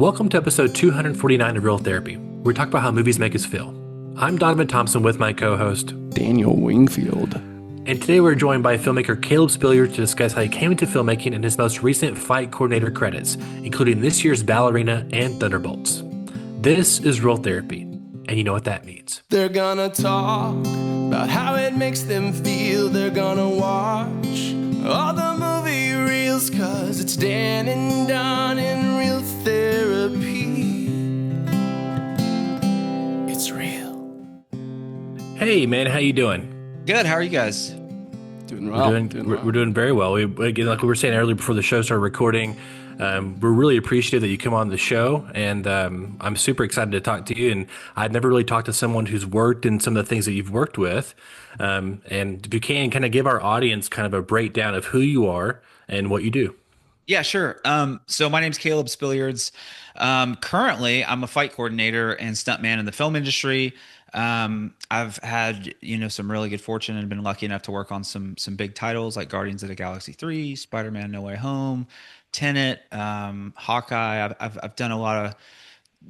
Welcome to episode 249 of Real Therapy. Where we talk about how movies make us feel. I'm Donavon Thompson with my co-host, Daniel Wingfield. and today we're joined by filmmaker Caleb Spillyards to discuss how he came into filmmaking and his most recent fight coordinator credits, including this year's Ballerina and Thunderbolts. This is Real Therapy, and you know what that means. They're gonna talk about how it makes them feel. They're gonna watch all the movie reels, cause it's Dan and Don in Real Therapy. It's real. Hey man, how you doing? Good. How are you guys? Doing well. We're doing very well. Again, like we were saying earlier before the show started recording, we're really appreciative that you come on the show, and I'm super excited to talk to you. And I've never really talked to someone who's worked in some of the things that you've worked with. And if you can, kind of give our audience kind of a breakdown of who you are and what you do. Yeah, sure. So my name's Caleb Spillyards. Currently, I'm a fight coordinator and stuntman in the film industry. I've had, some really good fortune and been lucky enough to work on some big titles like Guardians of the Galaxy 3, Spider-Man No Way Home, Tenet, Hawkeye. I've done a lot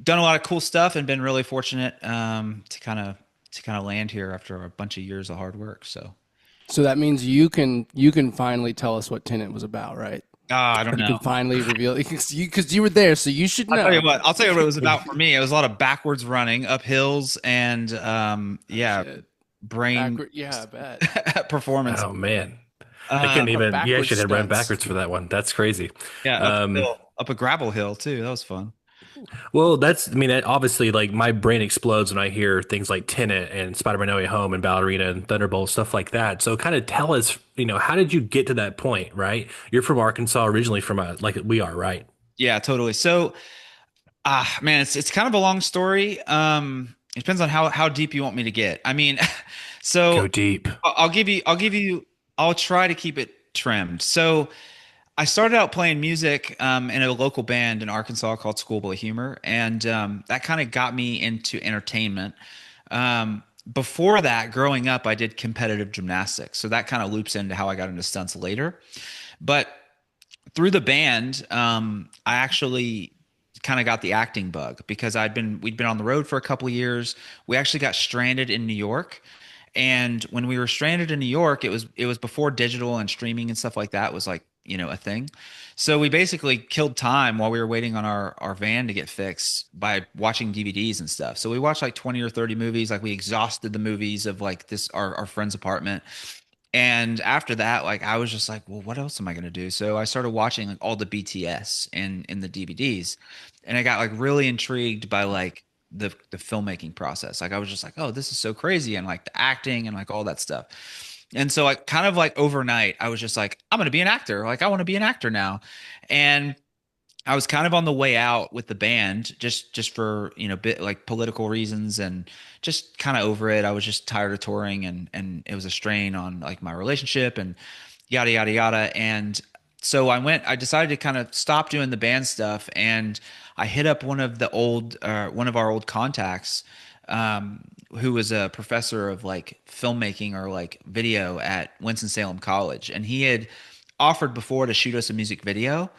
of cool stuff and been really fortunate to kind of land here after a bunch of years of hard work. So that means you can finally tell us what Tenet was about, right? I don't know. You can finally reveal because you were there, so you should know. I'll tell you what it was about for me. It was a lot of backwards running up hills and brain I bet. performance. Oh man, I couldn't even. You actually had run backwards for that one. That's crazy. Yeah, up a gravel hill too. That was fun. Well, obviously, like my brain explodes when I hear things like Tenet and Spider-Man No Way Home and Ballerina and Thunderbolt, stuff like that. So kind of tell us, how did you get to that point, right? You're from Arkansas, originally from like we are, right? Yeah, totally. So, man, it's kind of a long story. It depends on how deep you want me to get. I mean, so Go deep. I'll try to keep it trimmed. So I started out playing music in a local band in Arkansas called Schoolboy Humor, and that kind of got me into entertainment. Before that, growing up, I did competitive gymnastics, so that kind of loops into how I got into stunts later. But through the band, I actually kind of got the acting bug because we'd been on the road for a couple of years. We actually got stranded in New York. And when we were stranded in New York, it was before digital and streaming and stuff like that was like, a thing. So we basically killed time while we were waiting on our van to get fixed by watching DVDs and stuff. So we watched like 20 or 30 movies. Like we exhausted the movies of like our friend's apartment. And after that, like I was just like, well, what else am I going to do? So I started watching like all the BTS in the DVDs, and I got like really intrigued by like the filmmaking process. Like I was just like, oh, this is so crazy, and like the acting and like all that stuff. And so like kind of like overnight, I was just like, I'm going to be an actor. Like I want to be an actor now. And I was kind of on the way out with the band just for, bit like political reasons and just kind of over it. I was just tired of touring and it was a strain on like my relationship and yada, yada, yada. And so I decided to kind of stop doing the band stuff, and I hit up one of our old contacts, who was a professor of like filmmaking or like video at Winston-Salem College. And he had offered before to shoot us a music video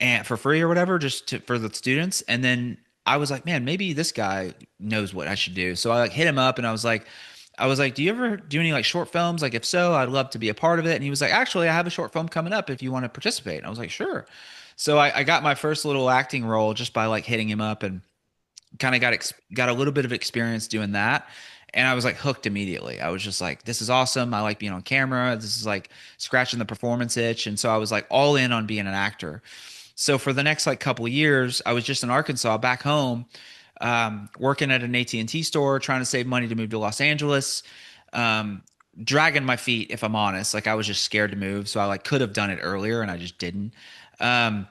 and for free or whatever, for the students. And then I was like, man, maybe this guy knows what I should do. So I like hit him up and I was like, do you ever do any like short films? Like, if so, I'd love to be a part of it. And he was like, actually, I have a short film coming up if you want to participate. And I was like, sure. So I got my first little acting role just by like hitting him up, and kind of got a little bit of experience doing that. And I was like hooked immediately. I was just like, this is awesome. I like being on camera. This is like scratching the performance itch. And so I was like all in on being an actor. So for the next like couple of years, I was just in Arkansas back home, working at an AT&T store, trying to save money to move to Los Angeles, dragging my feet, if I'm honest. Like I was just scared to move. So I like could have done it earlier and I just didn't. And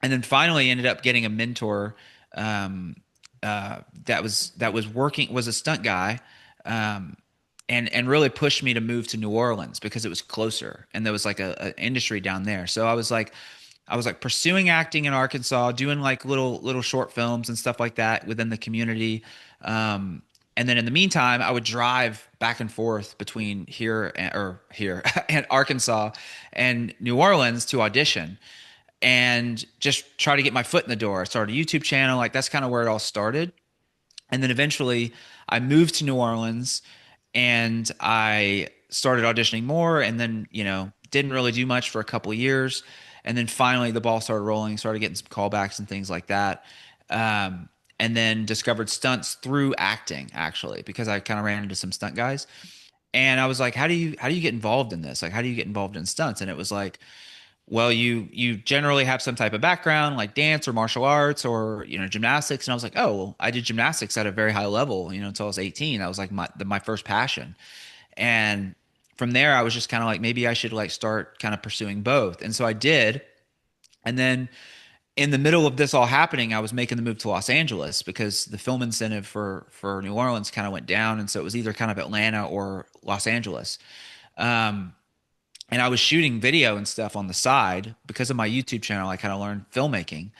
then finally ended up getting a mentor, that was a stunt guy, and really pushed me to move to New Orleans because it was closer and there was like a industry down there. So I was like pursuing acting in Arkansas, doing like little short films and stuff like that within the community. And then in the meantime, I would drive back and forth between here and Arkansas and New Orleans to audition. and just try to get my foot in the door. I started a YouTube channel. Like that's kind of where it all started. And then eventually I moved to New Orleans and I started auditioning more, and then, didn't really do much for a couple of years. And then finally the ball started rolling, started getting some callbacks and things like that. And then discovered stunts through acting, actually, because I kind of ran into some stunt guys. And I was like, how do you get involved in this? Like, how do you get involved in stunts? And it was like, well, you generally have some type of background like dance or martial arts or, gymnastics. And I was like, oh, well, I did gymnastics at a very high level, until I was 18. That was like my first passion. And from there, I was just kind of like, maybe I should like start kind of pursuing both. And so I did. And then in the middle of this all happening, I was making the move to Los Angeles because the film incentive for New Orleans kind of went down. And so it was either kind of Atlanta or Los Angeles. And I was shooting video and stuff on the side because of my YouTube channel. I kind of learned filmmaking,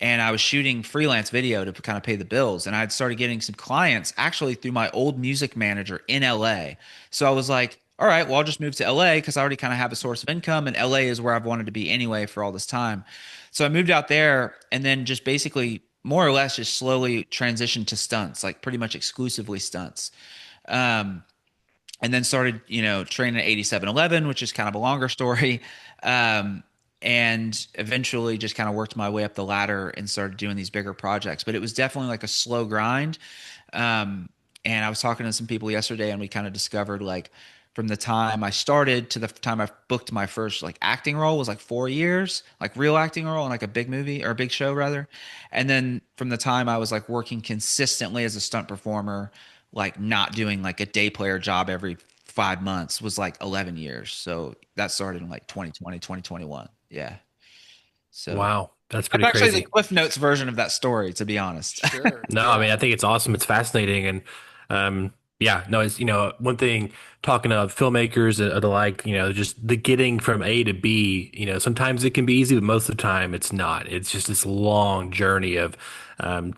and I was shooting freelance video to kind of pay the bills. And I'd started getting some clients actually through my old music manager in LA. So I was like, all right, well, I'll just move to LA because I already kind of have a source of income, and LA is where I've wanted to be anyway for all this time. So I moved out there and then just basically more or less just slowly transitioned to stunts, like pretty much exclusively stunts. And then started, training at 8711, which is kind of a longer story. And eventually just kind of worked my way up the ladder and started doing these bigger projects. But it was definitely like a slow grind. And I was talking to some people yesterday, and we kind of discovered like from the time I started to the time I booked my first like acting role was like 4 years, like real acting role in like a big movie or a big show rather. And then from the time I was like working consistently as a stunt performer, like not doing like a day player job every 5 months, was like 11 years. So that started in like 2020, 2021. Yeah. So Wow, that's I'm pretty actually the crazy. Cliff Notes version of that story, to be honest. Sure. No, I mean, I think it's awesome. It's fascinating. And yeah, no, it's, one thing talking to filmmakers or the like, just the getting from A to B, sometimes it can be easy, but most of the time it's not. It's just this long journey of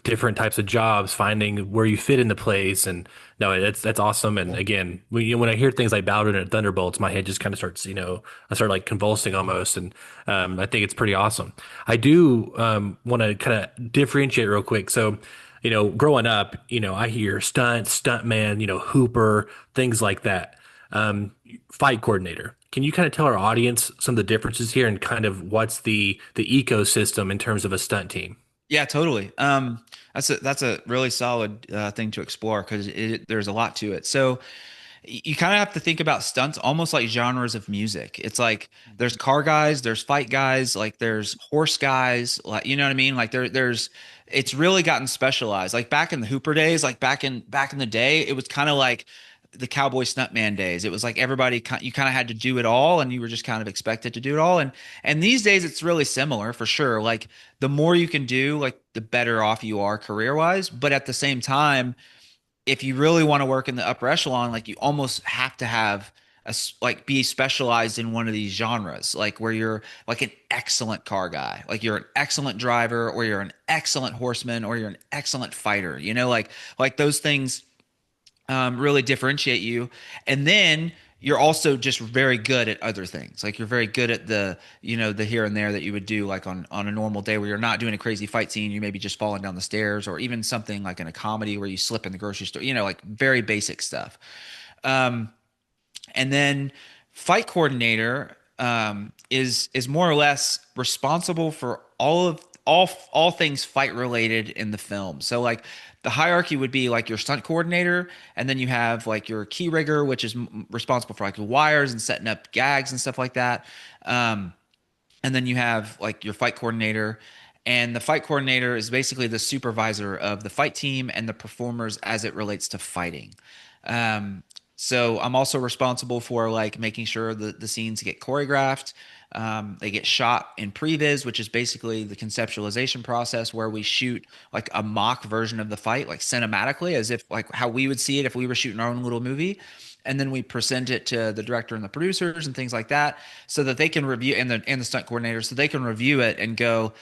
different types of jobs, finding where you fit in the place. And no, that's awesome. And again, when I hear things like Ballerina and Thunderbolts, my head just kind of starts, I start like convulsing almost. And I think it's pretty awesome. I do want to kind of differentiate real quick. So, growing up, I hear stuntman, hooper, things like that. Fight coordinator. Can you kind of tell our audience some of the differences here and kind of what's the ecosystem in terms of a stunt team? Yeah, totally. That's a really solid thing to explore because there's a lot to it. So you kind of have to think about stunts almost like genres of music. It's like there's car guys, there's fight guys, like there's horse guys, like you know what I mean? Like there's it's really gotten specialized. Like back in the Hooper days, like back in the day, it was kind of like the cowboy stuntman days. It was like everybody you kind of had to do it all, and you were just kind of expected to do it all. And these days it's really similar for sure. Like the more you can do, like the better off you are career wise. But at the same time, if you really want to work in the upper echelon, like you almost have to have like be specialized in one of these genres, like where you're like an excellent car guy, like you're an excellent driver, or you're an excellent horseman, or you're an excellent fighter, like those things really differentiate you. And then you're also just very good at other things. Like you're very good at the here and there that you would do like on a normal day where you're not doing a crazy fight scene. You may be just falling down the stairs, or even something like in a comedy where you slip in the grocery store, like very basic stuff. And then fight coordinator is more or less responsible for all things fight related in the film. So like the hierarchy would be like your stunt coordinator, and then you have like your key rigger, which is responsible for like the wires and setting up gags and stuff like that. And then you have like your fight coordinator, and the fight coordinator is basically the supervisor of the fight team and the performers as it relates to fighting. So I'm also responsible for like making sure that the scenes get choreographed. They get shot in previs, which is basically the conceptualization process where we shoot like a mock version of the fight, like cinematically, as if like how we would see it if we were shooting our own little movie. And then we present it to the director and the producers and things like that, so that they can review, and the stunt coordinator, so they can review it and go,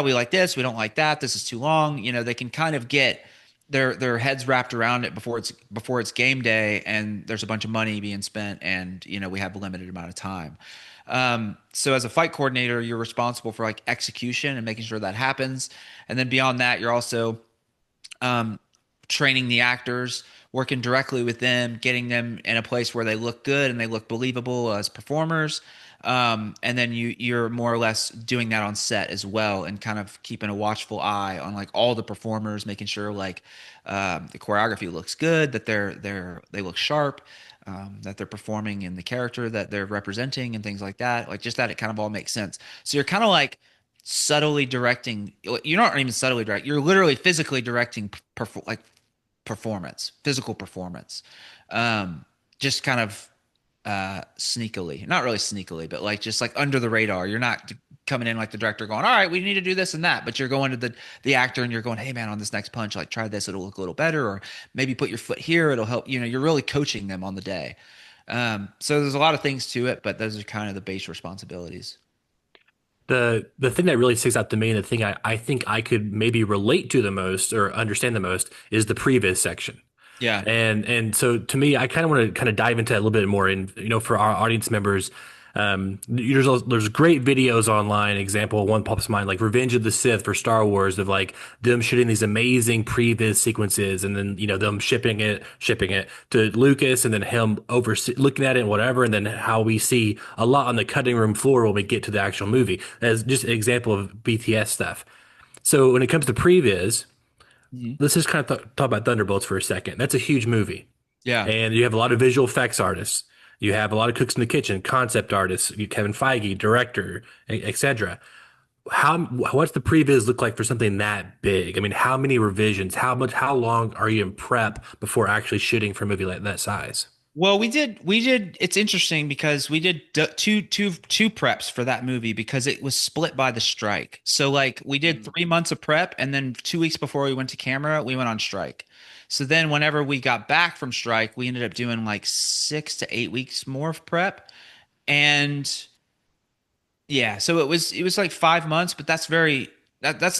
we like this, we don't like that, this is too long. They can kind of get their heads wrapped around it before it's game day, and there's a bunch of money being spent, and we have a limited amount of time. So as a fight coordinator, you're responsible for like execution and making sure that happens. And then beyond that, you're also um, training the actors, working directly with them, getting them in a place where they look good and they look believable as performers. And then you're more or less doing that on set as well, and kind of keeping a watchful eye on like all the performers, making sure like the choreography looks good, that they look sharp, that they're performing in the character that they're representing, and things like that. Like just that it kind of all makes sense. So you're kind of like subtly directing. You're not even subtly directing. You're literally physically directing like performance, physical performance. Just kind of sneakily, not really sneakily, but like just like under the radar. You're not coming in like the director going, all right, we need to do this and that, but you're going to the actor and you're going, hey man, on this next punch, like try this, it'll look a little better, or maybe put your foot here, it'll help. You're really coaching them on the day. So there's a lot of things to it, but those are kind of the base responsibilities. The thing that really sticks out to me, and the thing I think I could maybe relate to the most or understand the most, is the previs section. Yeah. And so to me, I kind of want to kind of dive into that a little bit more. And for our audience members, there's great videos online. Example one pops to mind, like Revenge of the Sith for Star Wars, of like them shooting these amazing previs sequences, and then them shipping it to Lucas, and then him over looking at it and whatever, and then how we see a lot on the cutting room floor when we get to the actual movie. As just an example of BTS stuff. So when it comes to previs, Mhm. let's just kind of talk about Thunderbolts for a second. That's a huge movie, Yeah. and you have a lot of visual effects artists. You have a lot of cooks in the kitchen, concept artists, Kevin Feige, director, etc. What's the previs look like for something that big? I mean, how many revisions? How long are you in prep before actually shooting for a movie like that size? Well, we did. It's interesting because we did two preps for that movie because it was split by the strike. So like we did 3 months of prep, and then 2 weeks before we went to camera, we went on strike. So then whenever we got back from strike, we ended up doing like 6 to 8 weeks more of prep. And yeah, so it was like 5 months, but that's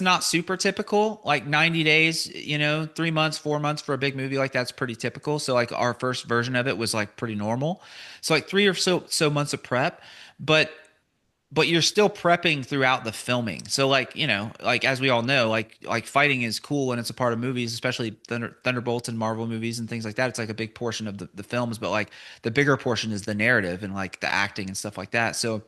not super typical. Like 90 days, 3 months, 4 months for a big movie like that's pretty typical. So like our first version of it was like pretty normal. So like three or so months of prep, but you're still prepping throughout the filming. So like, like as we all know, like fighting is cool and it's a part of movies, especially Thunderbolts and Marvel movies and things like that. It's like a big portion of the films, but like the bigger portion is the narrative and like the acting and stuff like that. So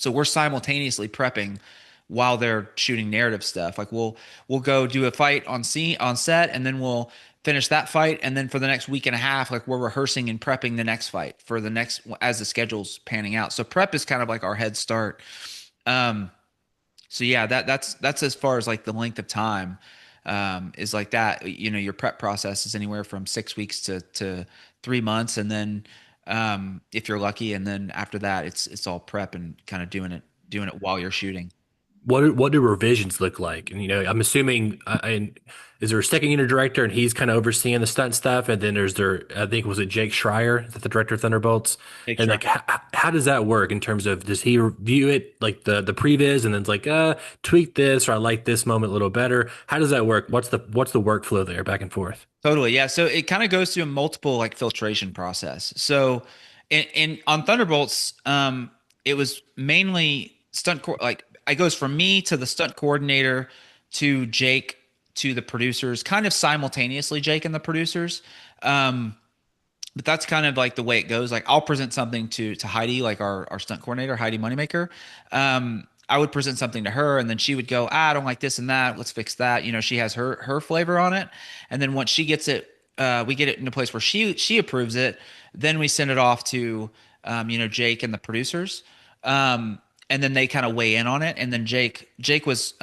we're simultaneously prepping while they're shooting narrative stuff. Like we'll go do a fight on set, and then we'll finish that fight, and then for the next week and a half, like we're rehearsing and prepping the next fight for the next as the schedule's panning out. So prep is kind of like our head start. So yeah, that's as far as like the length of time is like that. Your prep process is anywhere from 6 weeks to 3 months, and then if you're lucky, and then after that, it's all prep and kind of doing it while you're shooting. What do revisions look like? And I'm assuming, and is there a second unit director, and he's kind of overseeing the stunt stuff, and then I think was it Jake Schreier, is that the director of Thunderbolts? Jake And Schreier. like, how does that work in terms of, does he review it like the previs, and then it's like, tweak this, or I like this moment a little better? How does that work? What's the workflow there, back and forth? Totally. Yeah. So it kind of goes through a multiple like filtration process. So in on Thunderbolts, it was mainly like it goes from me to the stunt coordinator to Jake to the producers, kind of simultaneously, Jake and the producers. But that's kind of like the way it goes. Like I'll present something to Heidi, like our stunt coordinator, Heidi Moneymaker. I would present something to her, and then she would go, I don't like this and that. Let's fix that. She has her flavor on it. And then once she gets it, we get it in a place where she approves it. Then we send it off to, Jake and the producers. And then they kind of weigh in on it. And then Jake was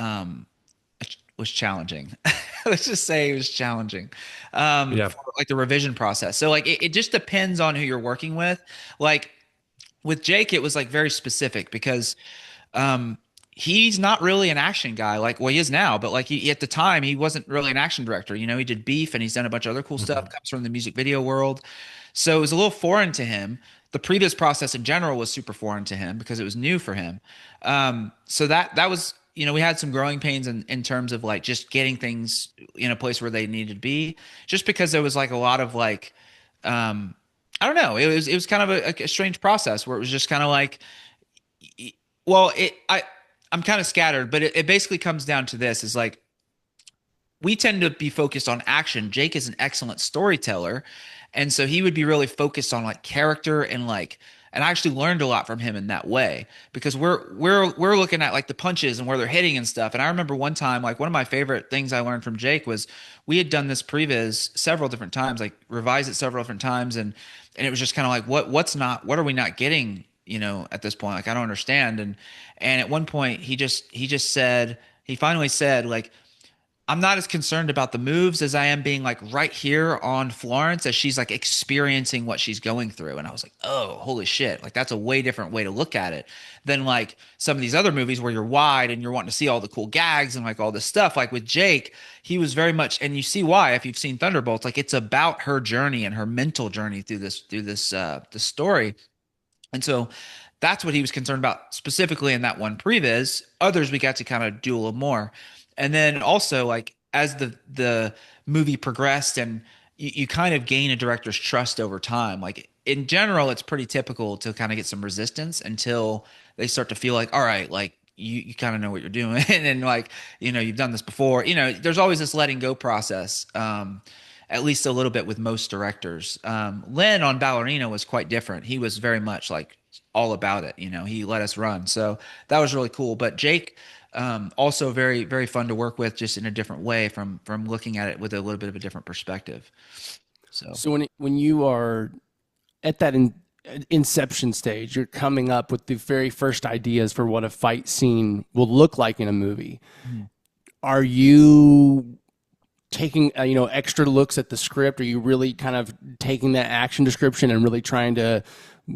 challenging. Let's just say it was challenging. Yeah. For like the revision process. So like it just depends on who you're working with. Like with Jake, it was like very specific because he's not really an action guy. Like, well, he is now, but like at the time, he wasn't really an action director. He did Beef, and he's done a bunch of other cool stuff. Comes from the music video world, so it was a little foreign to him. The previous process in general was super foreign to him because it was new for him. So that was, we had some growing pains in terms of like just getting things in a place where they needed to be, just because there was like a lot of like, I don't know, it was kind of a strange process where it was just kind of like, Well, I'm kind of scattered, but it basically comes down to this: is like we tend to be focused on action. Jake is an excellent storyteller, and so he would be really focused on like character and like. And I actually learned a lot from him in that way because we're looking at like the punches and where they're hitting and stuff. And I remember one time, like one of my favorite things I learned from Jake was we had done this previs several different times, like revised it several different times, and it was just kind of like what are we not getting, at this point? Like I don't understand. And at one point he finally said like I'm not as concerned about the moves as I am being like right here on Florence as she's like experiencing what she's going through. And I was like, oh, holy shit. Like that's a way different way to look at it than like some of these other movies where you're wide and you're wanting to see all the cool gags and like all this stuff. Like with Jake, he was very much, and you see why if you've seen Thunderbolts, like it's about her journey and her mental journey through this story. And so that's what he was concerned about specifically in that one previs. Others we got to kind of do a little more. And then also like as the movie progressed and you kind of gain a director's trust over time. Like in general, it's pretty typical to kind of get some resistance until they start to feel like, all right, like you kind of know what you're doing and like, you've done this before. There's always this letting go process. At least a little bit with most directors. Lynn on Ballerina was quite different. He was very much like all about it. He let us run. So that was really cool. But Jake, also very, very fun to work with just in a different way from looking at it with a little bit of a different perspective. So when you are at that inception stage, you're coming up with the very first ideas for what a fight scene will look like in a movie. Mm-hmm. Are you taking extra looks at the script? Are you really kind of taking that action description and really trying to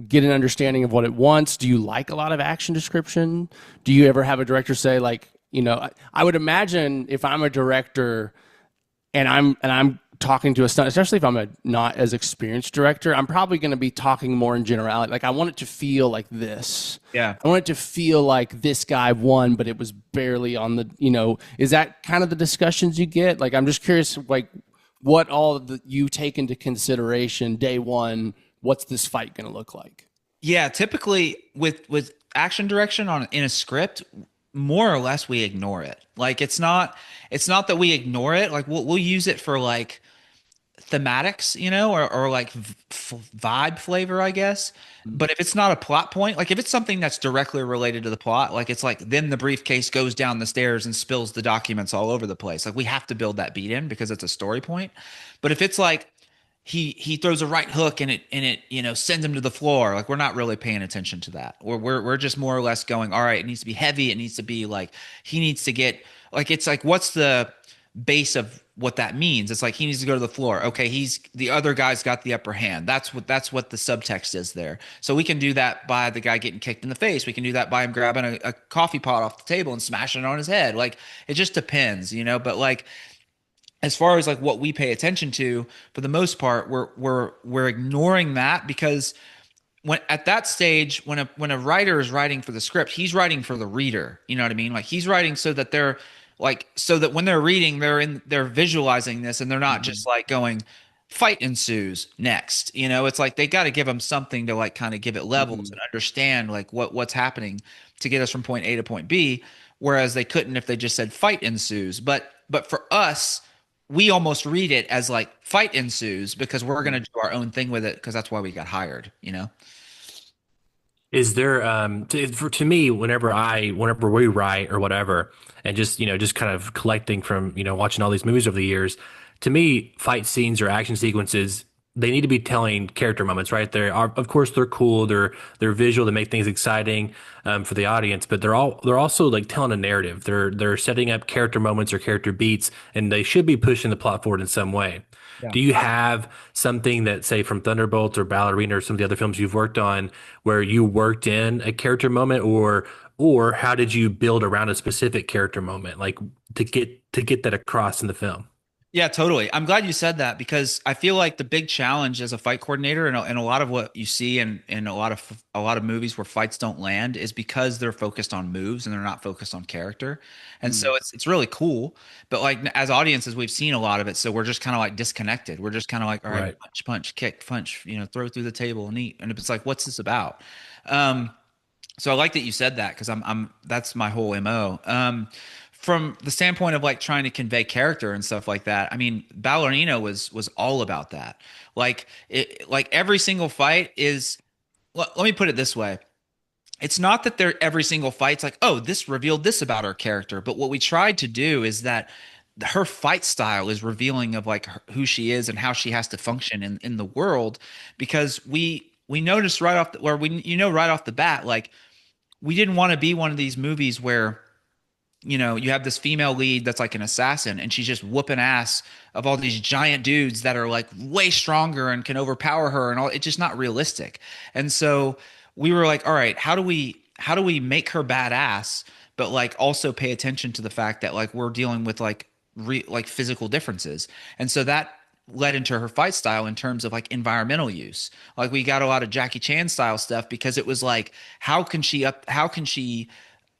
get an understanding of what it wants? Do you like a lot of action description? Do you ever have a director say like, I would imagine if I'm a director and I'm talking to a stunt, especially if I'm a not as experienced director, I'm probably going to be talking more in generality. Like I want it to feel like this. Yeah. I want it to feel like this guy won, but it was barely on the, is that kind of the discussions you get? Like, I'm just curious, like what all you take into consideration day one, what's this fight going to look like? Yeah. Typically with action direction in a script, more or less we ignore it. Like it's not that we ignore it. Like we'll use it for like thematics, or like vibe flavor, I guess. But if it's not a plot point, like if it's something that's directly related to the plot, like it's like then the briefcase goes down the stairs and spills the documents all over the place. Like we have to build that beat in because it's a story point. But if it's like he throws a right hook and it sends him to the floor, like we're not really paying attention to that. We're just more or less going, all right, it needs to be heavy. It needs to be like he needs to get like it's like what's the base of what that means? It's like he needs to go to the floor. Okay, the other guy's got the upper hand. That's what the subtext is there. So we can do that by the guy getting kicked in the face. We can do that by him grabbing a coffee pot off the table and smashing it on his head. Like it just depends, But like as far as like what we pay attention to, for the most part, we're ignoring that because when at that stage, when a writer is writing for the script, he's writing for the reader. You know what I mean? Like he's writing so that when they're reading, they're visualizing this and they're not just like going fight ensues next. It's like they got to give them something to like kind of give it levels and understand like what's happening to get us from point A to point B. Whereas they couldn't if they just said fight ensues. But for us, we almost read it as like fight ensues because we're going to do our own thing with it because that's why we got hired, Is there to me whenever we write or whatever and just just kind of collecting from watching all these movies over the years, to me fight scenes or action sequences, they need to be telling character moments, right? Of course they're cool, they're visual, they make things exciting for the audience, but they're also like telling a narrative. They're setting up character moments or character beats, and they should be pushing the plot forward in some way. Yeah. Do you have something that, say, from Thunderbolts or Ballerina or some of the other films you've worked on where you worked in a character moment, or how did you build around a specific character moment, like to get that across in the film? Yeah, totally. I'm glad you said that because I feel like the big challenge as a fight coordinator and a lot of what you see in a lot of movies where fights don't land is because they're focused on moves and they're not focused on character. And so it's really cool. But like as audiences, we've seen a lot of it. So we're just kind of like disconnected. We're just kind of like, all right, punch, kick, punch, throw through the table and eat. And it's like, what's this about? So I like that you said that because I'm that's my whole MO. From the standpoint of like trying to convey character and stuff like that, I mean, Ballerina was all about that. Like every single fight is. Let me put it this way. It's not that they're every single fight's like, oh, this revealed this about her character. But what we tried to do is that her fight style is revealing of like who she is and how she has to function in the world, because we noticed right off the, where we right off the bat, like we didn't want to be one of these movies where you have this female lead that's like an assassin and she's just whooping ass of all these giant dudes that are like way stronger and can overpower her and all. It's just not realistic. And so we were like, all right, how do we make her badass, but like also pay attention to the fact that like we're dealing with like like physical differences. And so that led into her fight style in terms of like environmental use. Like we got a lot of Jackie Chan style stuff because it was like, how can she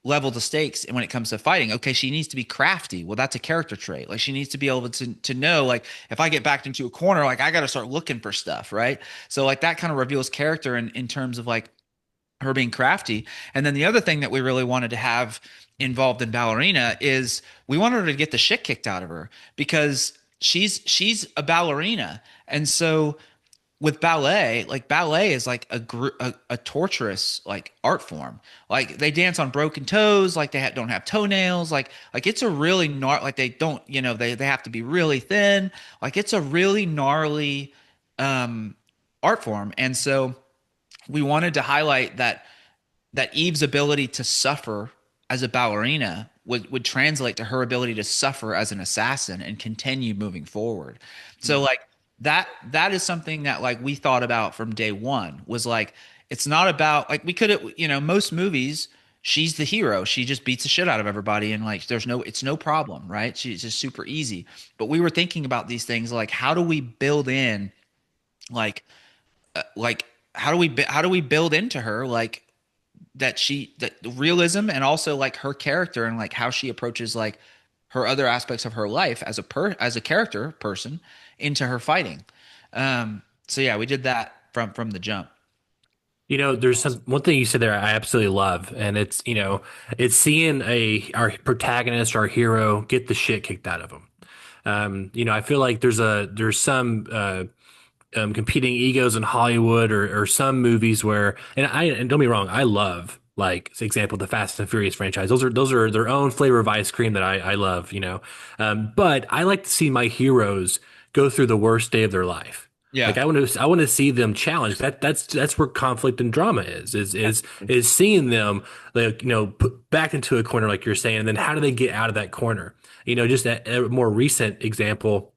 level the stakes and when it comes to fighting? Okay, she needs to be crafty. Well, that's a character trait. Like she needs to be able to know, like, if I get backed into a corner, like I got to start looking for stuff, right? So like that kind of reveals character in terms of like her being crafty. And then the other thing that we really wanted to have involved in Ballerina is we wanted her to get the shit kicked out of her because she's a ballerina. And so with ballet, like ballet is like a torturous like art form. Like they dance on broken toes, like they don't have toenails, like it's a really like they don't, they have to be really thin. Like it's a really gnarly art form. And so we wanted to highlight that Eve's ability to suffer as a ballerina would translate to her ability to suffer as an assassin and continue moving forward. So like that is something that like we thought about from day one, was like, it's not about like, we could have, most movies, she's the hero. She just beats the shit out of everybody. And like, it's no problem, right? She's just super easy. But we were thinking about these things like, how do we build in like how do we build into her like that realism and also like her character and like how she approaches like her other aspects of her life as a character person into her fighting. So yeah, we did that from the jump. There's one thing you said there I absolutely love, and it's seeing our protagonist, our hero, get the shit kicked out of him. I feel like there's some competing egos in Hollywood or some movies where, and don't be wrong, I love, like, for example, the Fast and Furious franchise. Those are their own flavor of ice cream that I love, but I like to see my heroes go through the worst day of their life. Yeah. Like I want to see them challenged. That's where conflict and drama is seeing them like, put back into a corner like you're saying, and then how do they get out of that corner? Just a more recent example,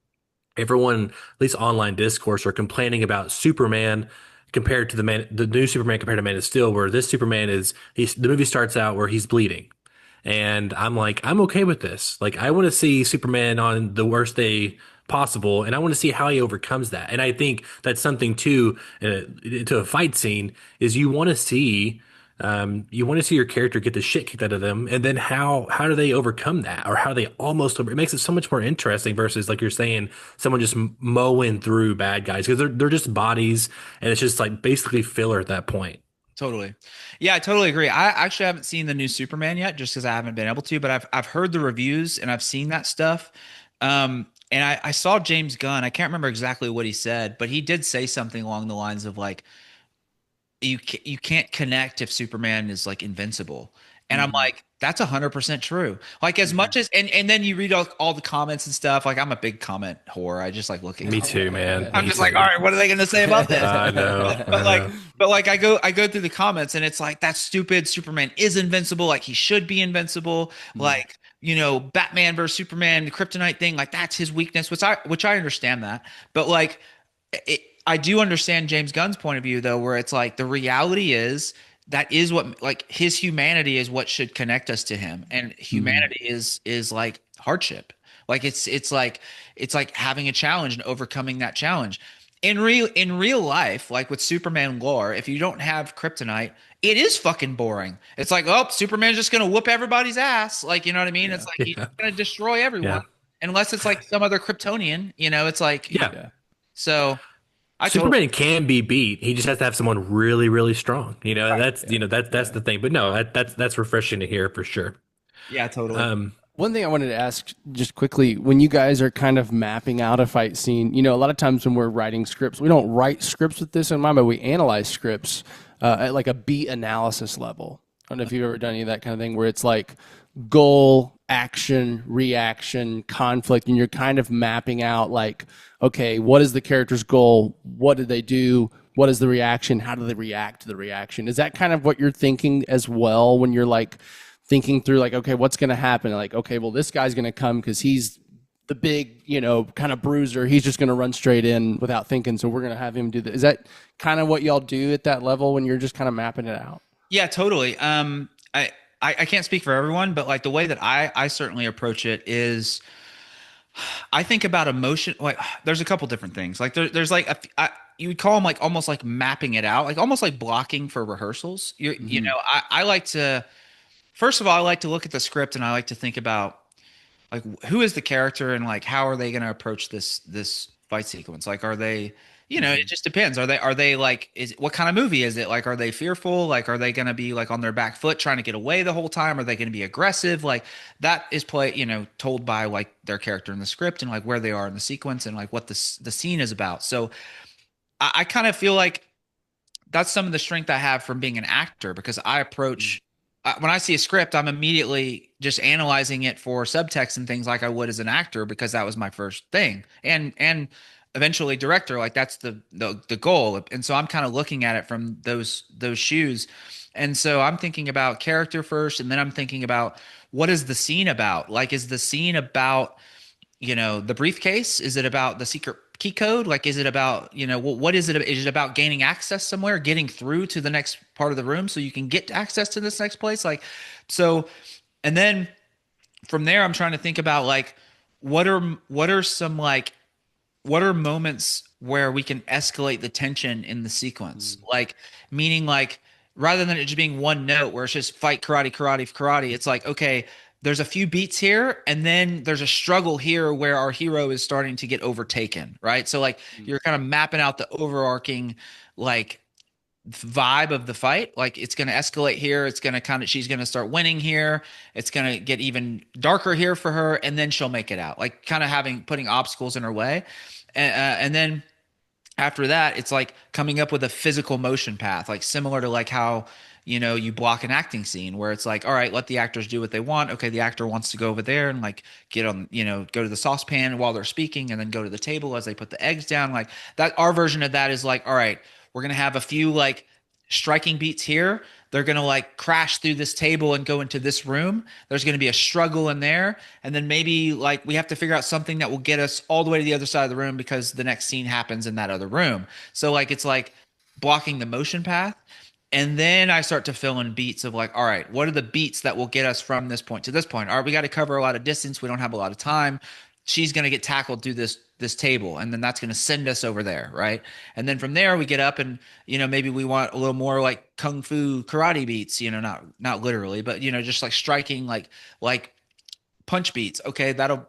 everyone, at least online discourse, are complaining about Superman compared to the new Superman compared to Man of Steel, where this Superman the movie starts out where he's bleeding. And I'm like, I'm okay with this. Like, I want to see Superman on the worst day possible, and I want to see how he overcomes that. And I think that's something too, to a fight scene, is you want to see your character get the shit kicked out of them, and then how do they overcome that, or how they almost it makes it so much more interesting versus, like you're saying, someone just mowing through bad guys, because they're just bodies, and it's just like basically filler at that point. Totally. Yeah, I totally agree. I actually haven't seen the new Superman yet just because I haven't been able to, but I've heard the reviews and I've seen that stuff. And I saw James Gunn. I can't remember exactly what he said, but he did say something along the lines of like, you can't connect if Superman is like invincible. And I'm like, that's 100% true. Like, as much as, and then you read all the comments and stuff. Like, I'm a big comment whore. I just like looking. Me too, man. I'm just like, all right, what are they going to say about this? I know. But like I go through the comments and it's like, that's stupid. Superman is invincible. Like, he should be invincible. Like, Batman versus Superman, the kryptonite thing, like that's his weakness, which I understand that. But like, I do understand James Gunn's point of view though, where it's like the reality is that is what, like, his humanity is what should connect us to him, and humanity is like hardship. Like it's like having a challenge and overcoming that challenge. In real life, like with Superman lore, if you don't have kryptonite, it is fucking boring. It's like, oh, Superman's just gonna whoop everybody's ass. Like, you know what I mean? Yeah. It's like he's gonna destroy everyone, unless it's like some other Kryptonian. It's like, yeah. So I totally. Superman can be beat. He just has to have someone really, really strong. And that's Yeah. that's the thing. But no, that's refreshing to hear for sure. Yeah, totally. Um, One thing I wanted to ask just quickly, when you guys are kind of mapping out a fight scene, a lot of times when we're writing scripts, we don't write scripts with this in mind, but we analyze scripts at like a beat analysis level. I don't know if you've ever done any of that kind of thing where it's like goal, action, reaction, conflict, and you're kind of mapping out like, okay, what is the character's goal? What did they do? What is the reaction? How do they react to the reaction? Is that kind of what you're thinking as well when you're like thinking through like, okay, what's going to happen? Like, okay, well, this guy's going to come because he's the big, kind of bruiser. He's just going to run straight in without thinking. So we're going to have him do that. Is that kind of what y'all do at that level when you're just kind of mapping it out? Yeah, totally. I can't speak for everyone, but like the way that I certainly approach it is I think about emotion. Like there's a couple different things. Like there's like you would call them like almost like mapping it out, like almost like blocking for rehearsals. I like to, first of all, I like to look at the script and I like to think about like who is the character and like how are they going to approach this fight sequence? Like are they, it just depends. Are they like what kind of movie is it? Like are they fearful? Like are they going to be like on their back foot trying to get away the whole time? Are they going to be aggressive? Like that is told by like their character in the script and like where they are in the sequence and like what the scene is about. So I kind of feel like that's some of the strength I have from being an actor because I approach when I see a script, I'm immediately just analyzing it for subtext and things like I would as an actor because that was my first thing, and eventually director. Like that's the goal, and so I'm kind of looking at it from those shoes, and so I'm thinking about character first, and then I'm thinking about what is the scene about? Like, is the scene about the briefcase? Is it about the secret key code? Like, is it about, what is it? Is it about gaining access somewhere, getting through to the next part of the room so you can get access to this next place? Like, so, and then from there, I'm trying to think about like, what are some like, what are moments where we can escalate the tension in the sequence? Like, meaning like, rather than it just being one note where it's just fight, karate, karate, karate, it's like, okay, there's a few beats here and then there's a struggle here where our hero is starting to get overtaken, right? So like you're kind of mapping out the overarching like vibe of the fight. Like it's going to escalate here. It's going to she's going to start winning here. It's going to get even darker here for her. And then she'll make it out, like kind of putting obstacles in her way. And then after that, it's like coming up with a physical motion path, like similar to like how, you block an acting scene where it's like, all right, let the actors do what they want. Okay, the actor wants to go over there and like get on, go to the saucepan while they're speaking and then go to the table as they put the eggs down. Like that, our version of that is like, all right, we're going to have a few like striking beats here. They're going to like crash through this table and go into this room. There's going to be a struggle in there. And then maybe like we have to figure out something that will get us all the way to the other side of the room because the next scene happens in that other room. So like, it's like blocking the motion path. And then I start to fill in beats of like, all right, what are the beats that will get us from this point to this point? All right, we got to cover a lot of distance. We don't have a lot of time. She's going to get tackled through this table, and then that's going to send us over there, right? And then from there we get up and maybe we want a little more like kung fu karate beats, not literally, but just like striking like punch beats. Okay, that'll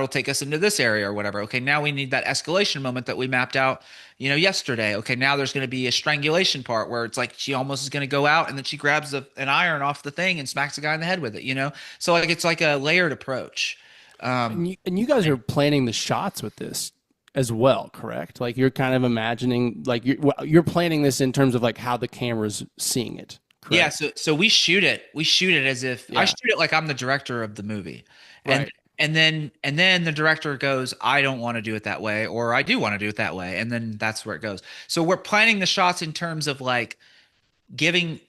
take us into this area or whatever. Okay, now we need that escalation moment that we mapped out, yesterday. Okay, now there's going to be a strangulation part where it's like she almost is going to go out and then she grabs an iron off the thing and smacks the guy in the head with it, So like it's like a layered approach. And you guys are planning the shots with this as well, correct? Like you're kind of imagining, like you're planning this in terms of like how the camera's seeing it. Correct? Yeah, so we shoot it. We shoot it as if I shoot it like I'm the director of the movie. Right. And then the director goes, I don't want to do it that way, or I do want to do it that way. And then that's where it goes. So we're planning the shots in terms of like giving,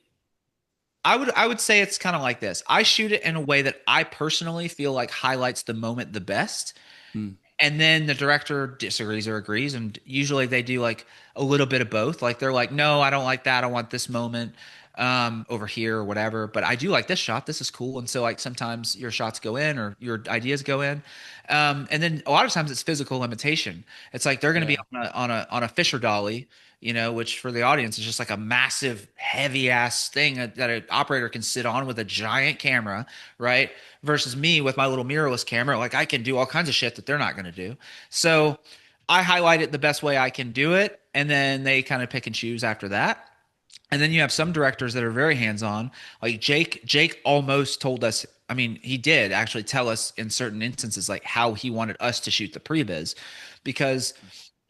I would say it's kind of like this. I shoot it in a way that I personally feel like highlights the moment the best. And then the director disagrees or agrees. And usually they do like a little bit of both. Like they're like, no, I don't like that. I want this moment over here or whatever. But I do like this shot. This is cool. And so like sometimes your shots go in or your ideas go in. And then a lot of times it's physical limitation. It's like they're going to be on a Fisher dolly, which for the audience is just like a massive, heavy ass thing that an operator can sit on with a giant camera, right? Versus me with my little mirrorless camera. Like I can do all kinds of shit that they're not going to do. So I highlight it the best way I can do it, and then they kind of pick and choose after that. And then you have some directors that are very hands-on, like Jake. Jake almost told us, I mean, he did actually tell us in certain instances, like how he wanted us to shoot the previs, because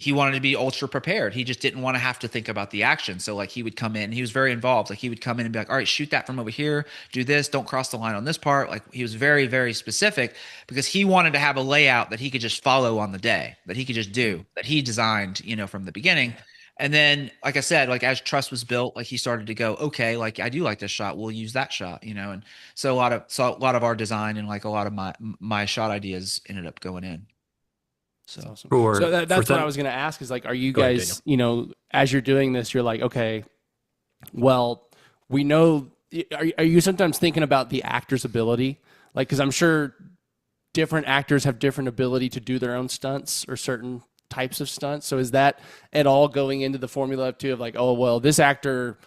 he wanted to be ultra prepared. He just didn't want to have to think about the action. So like he would come in, he was very involved. Like he would come in and be like, all right, shoot that from over here, do this, don't cross the line on this part. Like he was very, very specific because he wanted to have a layout that he could just follow on the day, that he could just do, that he designed, from the beginning. And then, like I said, like as trust was built, like he started to go, okay, like I do like this shot. We'll use that shot, and so a lot of our design and like a lot of my shot ideas ended up going in. So That's awesome. For So that's for what I was going to ask is like, are you Go ahead, guys, as you're doing this, you're like, okay, well, we know, are you sometimes thinking about the actor's ability? Like, cause I'm sure different actors have different ability to do their own stunts or certain types of stunts. So is that at all going into the formula too of like, oh, well, this actor,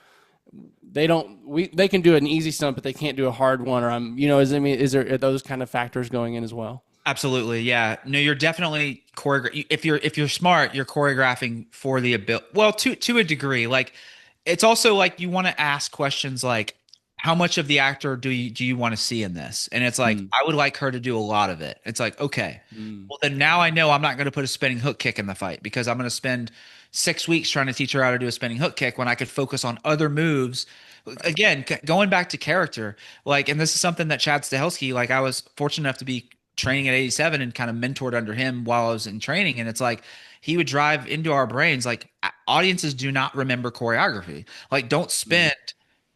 they can do an easy stunt, but they can't do a hard one, or are those kind of factors going in as well? absolutely, yeah. No, you're definitely if you're smart, you're choreographing for the ability. Well, to a degree, like it's also like you want to ask questions like, how much of the actor do you want to see in this? And it's like, I would like her to do a lot of it. It's like, okay, well then now I know I'm not going to put a spinning hook kick in the fight because I'm going to spend 6 weeks trying to teach her how to do a spinning hook kick when I could focus on other moves. Again, going back to character, like, and this is something that Chad Stahelski, like I was fortunate enough to be training at 87 and kind of mentored under him while I was in training. And it's like, he would drive into our brains, like audiences do not remember choreography. Like don't spend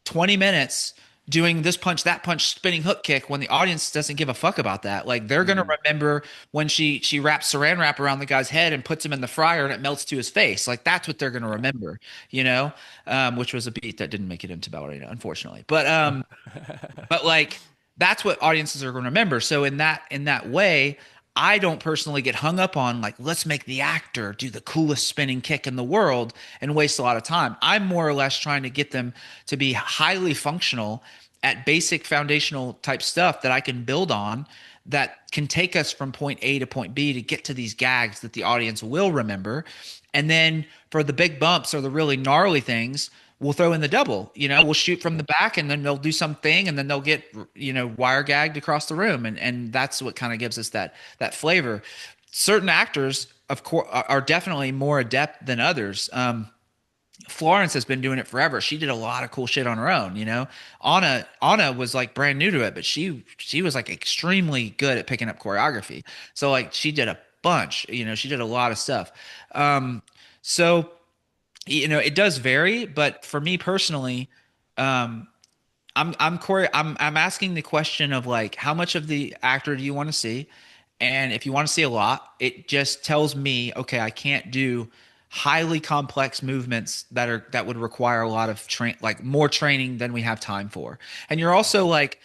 20 minutes doing this punch, that punch, spinning hook kick when the audience doesn't give a fuck about that. Like they're going to remember when she wraps saran wrap around the guy's head and puts him in the fryer and it melts to his face. Like that's what they're going to remember, which was a beat that didn't make it into Ballerina, unfortunately. But like that's what audiences are going to remember. So in that way, I don't personally get hung up on like, let's make the actor do the coolest spinning kick in the world and waste a lot of time. I'm more or less trying to get them to be highly functional at basic foundational type stuff that I can build on that can take us from point A to point B to get to these gags that the audience will remember. And then for the big bumps or the really gnarly things, we'll throw in the double, we'll shoot from the back and then they'll do something and then they'll get, wire gagged across the room. And that's what kind of gives us that flavor. Certain actors, of course, are definitely more adept than others. Florence has been doing it forever. She did a lot of cool shit on her own, Anna was like brand new to it, but she was like extremely good at picking up choreography. So like she did a bunch, she did a lot of stuff. So it does vary, but for me personally, I'm asking the question of like, how much of the actor do you want to see? And if you want to see a lot, it just tells me, okay, I can't do highly complex movements that would require a lot of more training than we have time for. And you're also like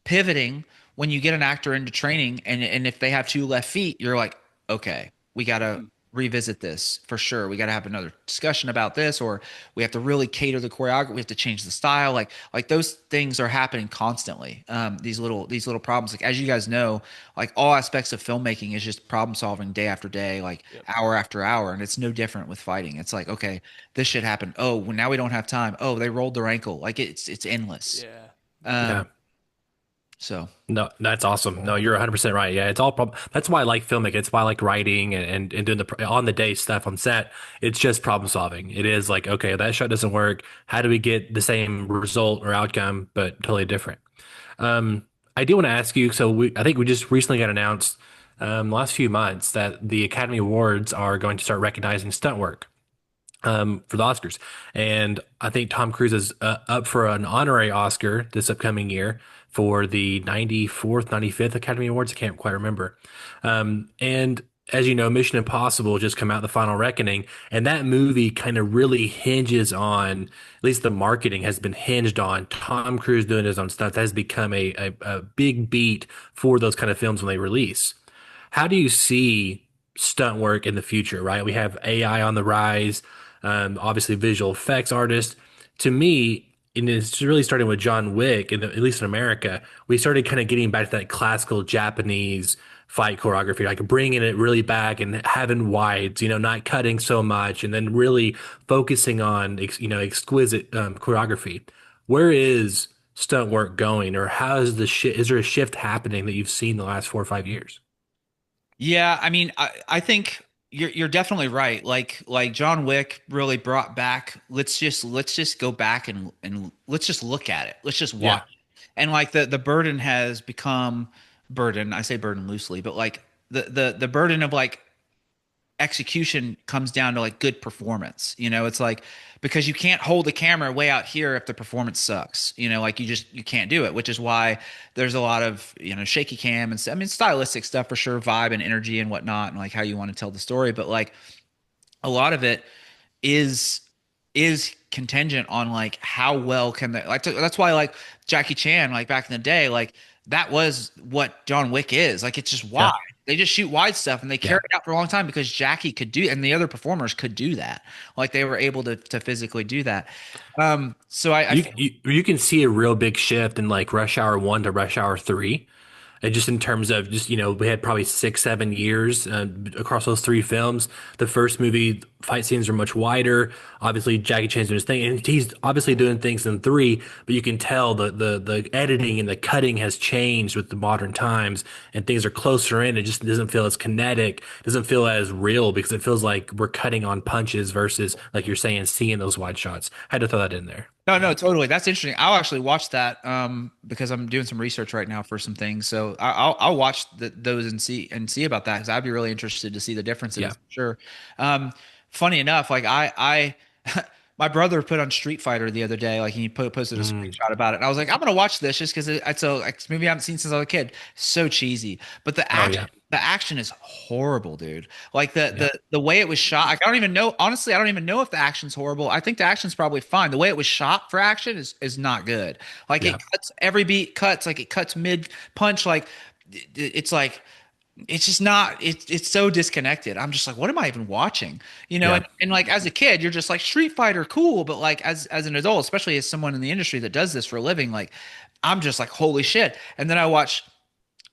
pivoting when you get an actor into training, and if they have 2 left feet, you're like, okay, we gotta revisit this for sure. We got to have another discussion about this, or we have to really cater the choreography. We have to change the style. Like those things are happening constantly. These little problems, like, as you guys know, like all aspects of filmmaking is just problem solving day after day, like hour after hour. And it's no different with fighting. It's like, okay, this shit happened. Oh, well, now we don't have time. Oh, they rolled their ankle. Like it's endless. Yeah. So No, that's awesome. No, you're 100% right. Yeah, it's all that's why I like filmmaking. It's why I like writing and doing the on the day stuff on set. It's just problem solving. It is like, okay, that shot doesn't work. How do we get the same result or outcome, but totally different? I do want to ask you. So I think we just recently got announced the last few months that the Academy Awards are going to start recognizing stunt work for the Oscars. And I think Tom Cruise is up for an honorary Oscar this upcoming year for the 94th, 95th Academy Awards. I can't quite remember. And as you know, Mission Impossible just come out, The Final Reckoning, and that movie kind of really hinges on, at least the marketing has been hinged on Tom Cruise doing his own stuff. That has become a big beat for those kind of films when they release. How do you see stunt work in the future, right? We have AI on the rise, obviously visual effects artists. To me, and it's really starting with John Wick, and at least in America, we started kind of getting back to that classical Japanese fight choreography, like bringing it really back and having wides, not cutting so much, and then really focusing on, exquisite choreography. Where is stunt work going, or how is is there a shift happening that you've seen the last 4 or 5 years? Yeah, I mean, I think you're definitely right. Like John Wick really brought back. Let's just go back and let's just look at it. Let's just Yeah. watch. And like the burden has become burden. I say burden loosely, but like the burden of like execution comes down to like good performance. It's like because you can't hold the camera way out here if the performance sucks. Like you can't do it, which is why there's a lot of shaky cam and I mean stylistic stuff for sure, vibe and energy and whatnot, and like how you want to tell the story. But like a lot of it is contingent on like how well can they like that's why like Jackie Chan like back in the day like that was what John Wick is like it's just wide. Yeah. They just shoot wide stuff and they Yeah. carried it out for a long time because Jackie could do and the other performers could do that. Like they were able to physically do that. So I You can see a real big shift in like Rush Hour 1 to Rush Hour 3. And just in terms of just, we had probably 6, 7 years across those three films. The first movie, fight scenes are much wider. Obviously, Jackie Chan's doing his thing, and he's obviously doing things in 3. But you can tell the editing and the cutting has changed with the modern times, and things are closer in. It just doesn't feel as kinetic, doesn't feel as real because it feels like we're cutting on punches versus, like you're saying, seeing those wide shots. I had to throw that in there. no, totally. That's interesting. I'll actually watch that because I'm doing some research right now for some things. So I'll watch those and see about that because I'd be really interested to see the differences. Yeah. Sure. Funny enough, like I my brother put on Street Fighter the other day. Like he posted a screenshot about it. And I was like, I'm gonna watch this just because it's a movie I haven't seen since I was a kid. So cheesy, but the action is horrible, dude. Like the way it was shot. Like, I don't even know. Honestly, I don't even know if the action's horrible. I think the action's probably fine. The way it was shot for action is not good. Like it cuts every beat cuts. Like it cuts mid punch. Like it's like it's just not. It's so disconnected. I'm just like, what am I even watching? And like as a kid, you're just like Street Fighter, cool. But like as an adult, especially as someone in the industry that does this for a living, like I'm just like, holy shit. And then I watch.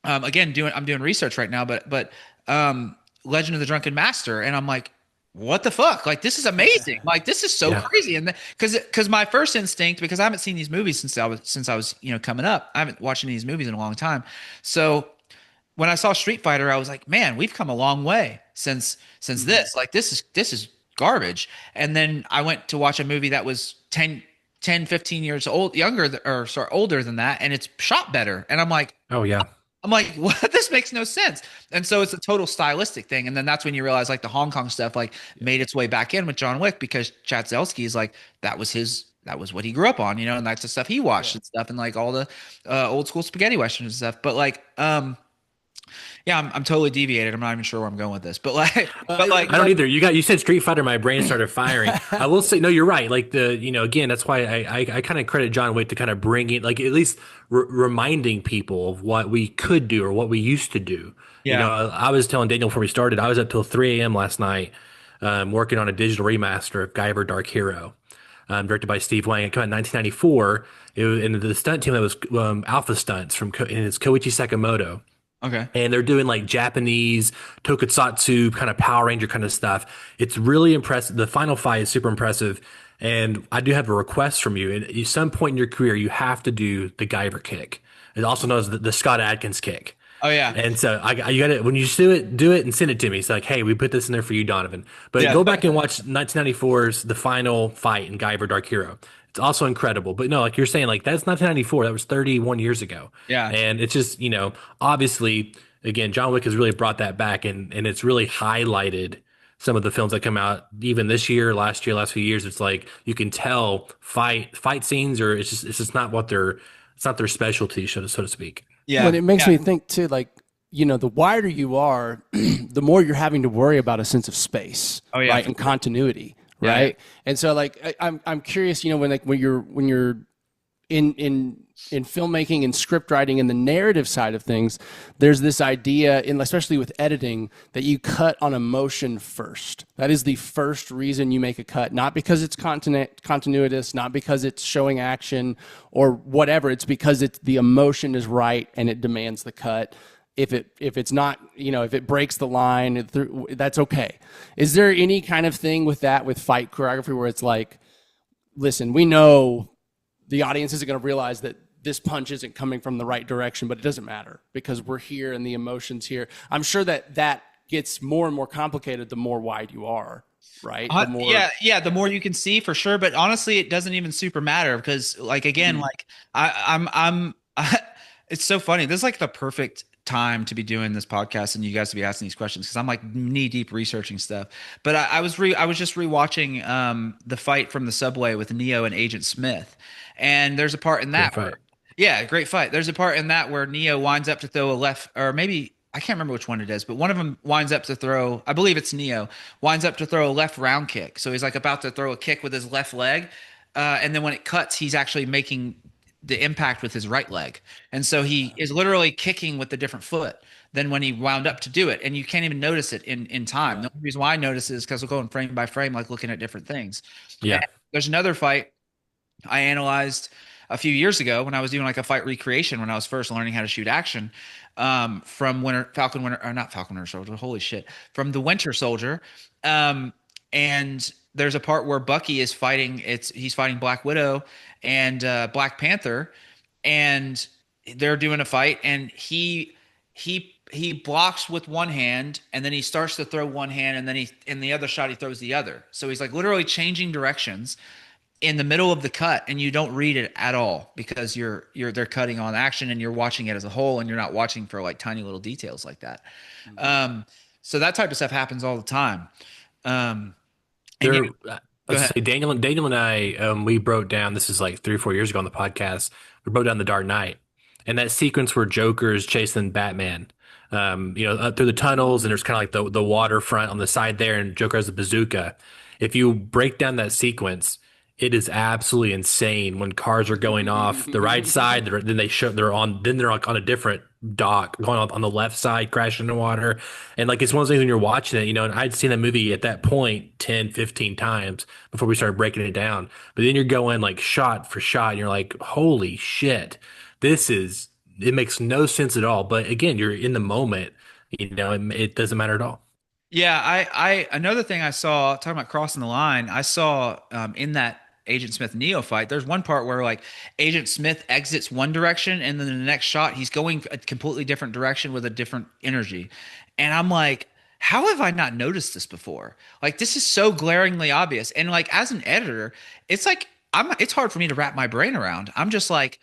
Again, I'm doing research right now, but Legend of the Drunken Master, and I'm like, what the fuck? Like this is amazing. Like this is so crazy. And because my first instinct, because I haven't seen these movies since I was coming up, I haven't watched any of these movies in a long time. So when I saw Street Fighter, I was like, man, we've come a long way since this. Like this is garbage. And then I went to watch a movie that was 10, 15 years older than that, and it's shot better. And I'm like, Oh yeah. what? This makes no sense. And so it's a total stylistic thing. And then that's when you realize like the Hong Kong stuff like made its way back in with John Wick because Chad Zelsky is like, that was what he grew up on, and that's the stuff he watched and stuff and like all the old school spaghetti westerns and stuff. But like, yeah, I'm totally deviated. I'm not even sure where I'm going with this, but like, I don't either. You said Street Fighter, my brain started firing. I will say, no, you're right. Like again, that's why I kind of credit John Wick to kind of bringing, like at least reminding people of what we could do or what we used to do. Yeah. I was telling Daniel before we started, I was up till 3 a.m. last night, working on a digital remaster of Guyver Dark Hero, directed by Steve Wang. It came out in 1994. And the stunt team that was Alpha Stunts and it's Koichi Sakamoto. Okay. And they're doing like Japanese tokusatsu kind of Power Ranger kind of stuff. It's really impressive. The final fight is super impressive. And I do have a request from you. At some point in your career, you have to do the Guyver kick. It's also known as the Scott Adkins kick. Oh yeah. And so you got to, when you do it and send it to me. It's like, hey, we put this in there for you, Donovan. But go back and watch 1994's The Final Fight in Guyver Dark Hero. It's also incredible. But no, like you're saying, like that's 1994. That was 31 years ago. Yeah. And it's just, obviously, again, John Wick has really brought that back and it's really highlighted some of the films that come out even this year, last few years. It's like you can tell fight scenes or it's just not it's not their specialty, so to speak. Yeah. Well, it makes me think too, like, the wider you are, the more you're having to worry about a sense of space, right, and continuity. Right. And so like I'm curious, when you're in in filmmaking and script writing and the narrative side of things, there's this idea, especially with editing, that you cut on emotion first. That is the first reason you make a cut, not because it's continuitous, not because it's showing action or whatever. It's because the emotion is right and it demands the cut. If it's not, if it breaks the line, that's okay. Is there any kind of thing with fight choreography where it's like, listen, we know the audience isn't going to realize that this punch isn't coming from the right direction, but it doesn't matter because we're here and the emotion's here. I'm sure that gets more and more complicated the more wide you are, right? The more you can see for sure. But honestly, it doesn't even super matter because like, again, like I'm it's so funny. This is like the perfect time to be doing this podcast and you guys to be asking these questions because I'm like knee deep researching stuff. But I was just rewatching the fight from the subway with Neo and Agent Smith, and there's a part in that great fight. There's a part in that where Neo winds up to throw a left, or maybe I can't remember which one it is, but one of them winds up to throw, I believe it's Neo, winds up to throw a left round kick. So he's like about to throw a kick with his left leg, and then when it cuts, he's actually making the impact with his right leg. And so he is literally kicking with the different foot than when he wound up to do it. And you can't even notice it in time. The only reason why I notice is because we're going frame by frame, like looking at different things. Yeah. And there's another fight I analyzed a few years ago when I was doing like a fight recreation when I was first learning how to shoot action, from from the Winter Soldier. And there's a part where Bucky is fighting, he's fighting Black Widow and Black Panther, and they're doing a fight, and he blocks with one hand, and then he starts to throw one hand, and then in the other shot he throws the other. So he's like literally changing directions in the middle of the cut, and you don't read it at all because they're cutting on action and you're watching it as a whole, and you're not watching for like tiny little details like that. So that type of stuff happens all the time. Daniel and I, we broke down, this is like 3 or 4 years ago on the podcast, we broke down The Dark Knight, and that sequence where Joker's chasing Batman, up through the tunnels, and there's kind of like the waterfront on the side there, and Joker has a bazooka. If you break down that sequence, it is absolutely insane when cars are going off the right side, then they're on a different dock going on the left side, crashing in the water. And like, it's one of those things when you're watching it, and I'd seen that movie at that point 10, 15 times before we started breaking it down. But then you're going like shot for shot, and you're like, holy shit, it makes no sense at all. But again, you're in the moment, it doesn't matter at all. Yeah. I another thing I saw, talking about crossing the line, I saw in that Agent Smith Neo fight, there's one part where like Agent Smith exits one direction, and then the next shot he's going a completely different direction with a different energy. And I'm like, how have I not noticed this before? Like, this is so glaringly obvious. And like, as an editor, it's like it's hard for me to wrap my brain around. I'm just like,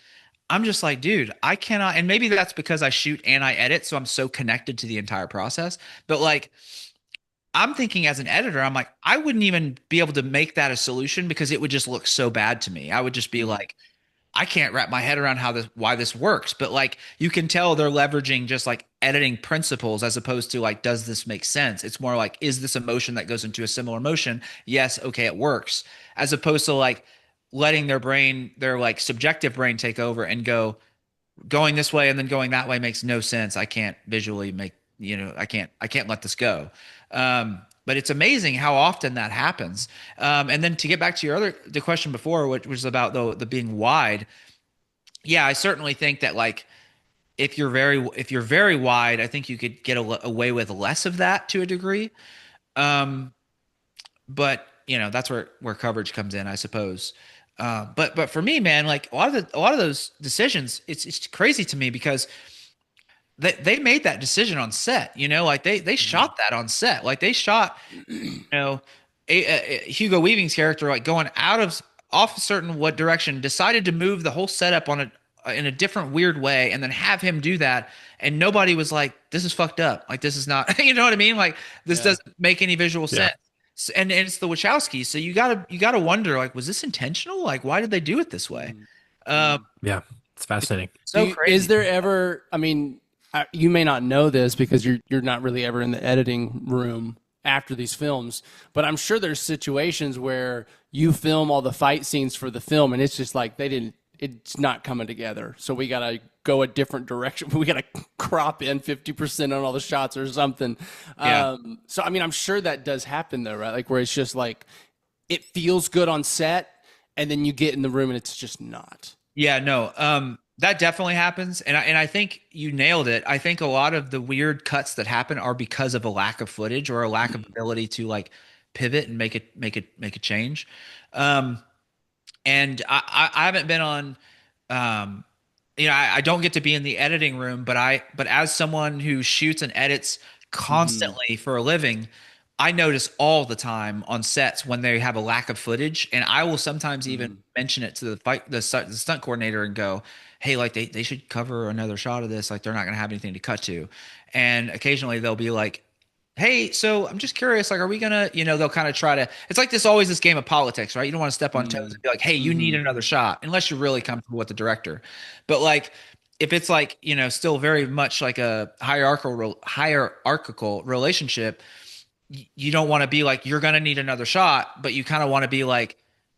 dude, I cannot. And maybe that's because I shoot and I edit, so I'm so connected to the entire process. But like, I'm thinking as an editor, I'm like, I wouldn't even be able to make that a solution because it would just look so bad to me. I would just be like, I can't wrap my head around why this works. But like, you can tell they're leveraging just like editing principles as opposed to like, does this make sense? It's more like, is this emotion that goes into a similar motion? Yes. Okay. It works. As opposed to like letting their like subjective brain take over and going this way and then going that way makes no sense. I can't visually I can't let this go. But it's amazing how often that happens. And then to get back to the question before, which was about the being wide. Yeah, I certainly think that like, if you're very wide, I think you could get away with less of that to a degree. But that's where coverage comes in, I suppose. But for me, man, like a lot of those decisions, it's crazy to me because they made that decision on set, like they shot that on set. Like they shot, Hugo Weaving's character, like going off a certain what direction, decided to move the whole setup in a different weird way, and then have him do that. And nobody was like, this is fucked up. Like, this is not, you know what I mean? Like, this doesn't make any visual sense. And it's the Wachowskis. So you gotta wonder, like, was this intentional? Like, why did they do it this way? Yeah, it's fascinating. So crazy. Is there ever, I mean, you may not know this because you're not really ever in the editing room after these films, but I'm sure there's situations where you film all the fight scenes for the film and it's just like it's not coming together. So we got to go a different direction. We got to crop in 50% on all the shots or something. Yeah. So, I mean, I'm sure that does happen though, right? Like where it's just like, it feels good on set and then you get in the room and it's just not. Yeah, no, that definitely happens, and I think you nailed it. I think a lot of the weird cuts that happen are because of a lack of footage or a lack of ability to like pivot and make a change. And I haven't been on, I don't get to be in the editing room, but as someone who shoots and edits constantly for a living, I notice all the time on sets when they have a lack of footage, and I will sometimes even mention it to the stunt coordinator and go, "Hey, like they should cover another shot of this. Like they're not going to have anything to cut to." And occasionally they'll be like, "Hey, so I'm just curious. Like, are we gonna?" They'll kind of try to. It's like this game of politics, right? You don't want to step on toes and be like, "Hey, you need another shot," unless you're really comfortable with the director. But like, if it's like still very much like a hierarchical relationship, you don't want to be like, you're going to need another shot, but you kind of want to be like,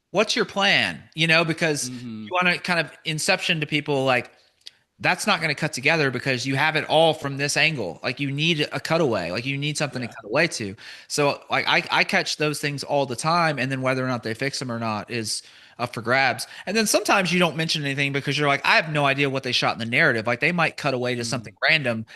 what's your plan? Because you want to kind of inception to people like, that's not going to cut together because you have it all from this angle. Like you need a cutaway, like you need something to cut away to. So like I catch those things all the time. And then whether or not they fix them or not is up for grabs. And then sometimes you don't mention anything because you're like, I have no idea what they shot in the narrative. Like they might cut away to something random.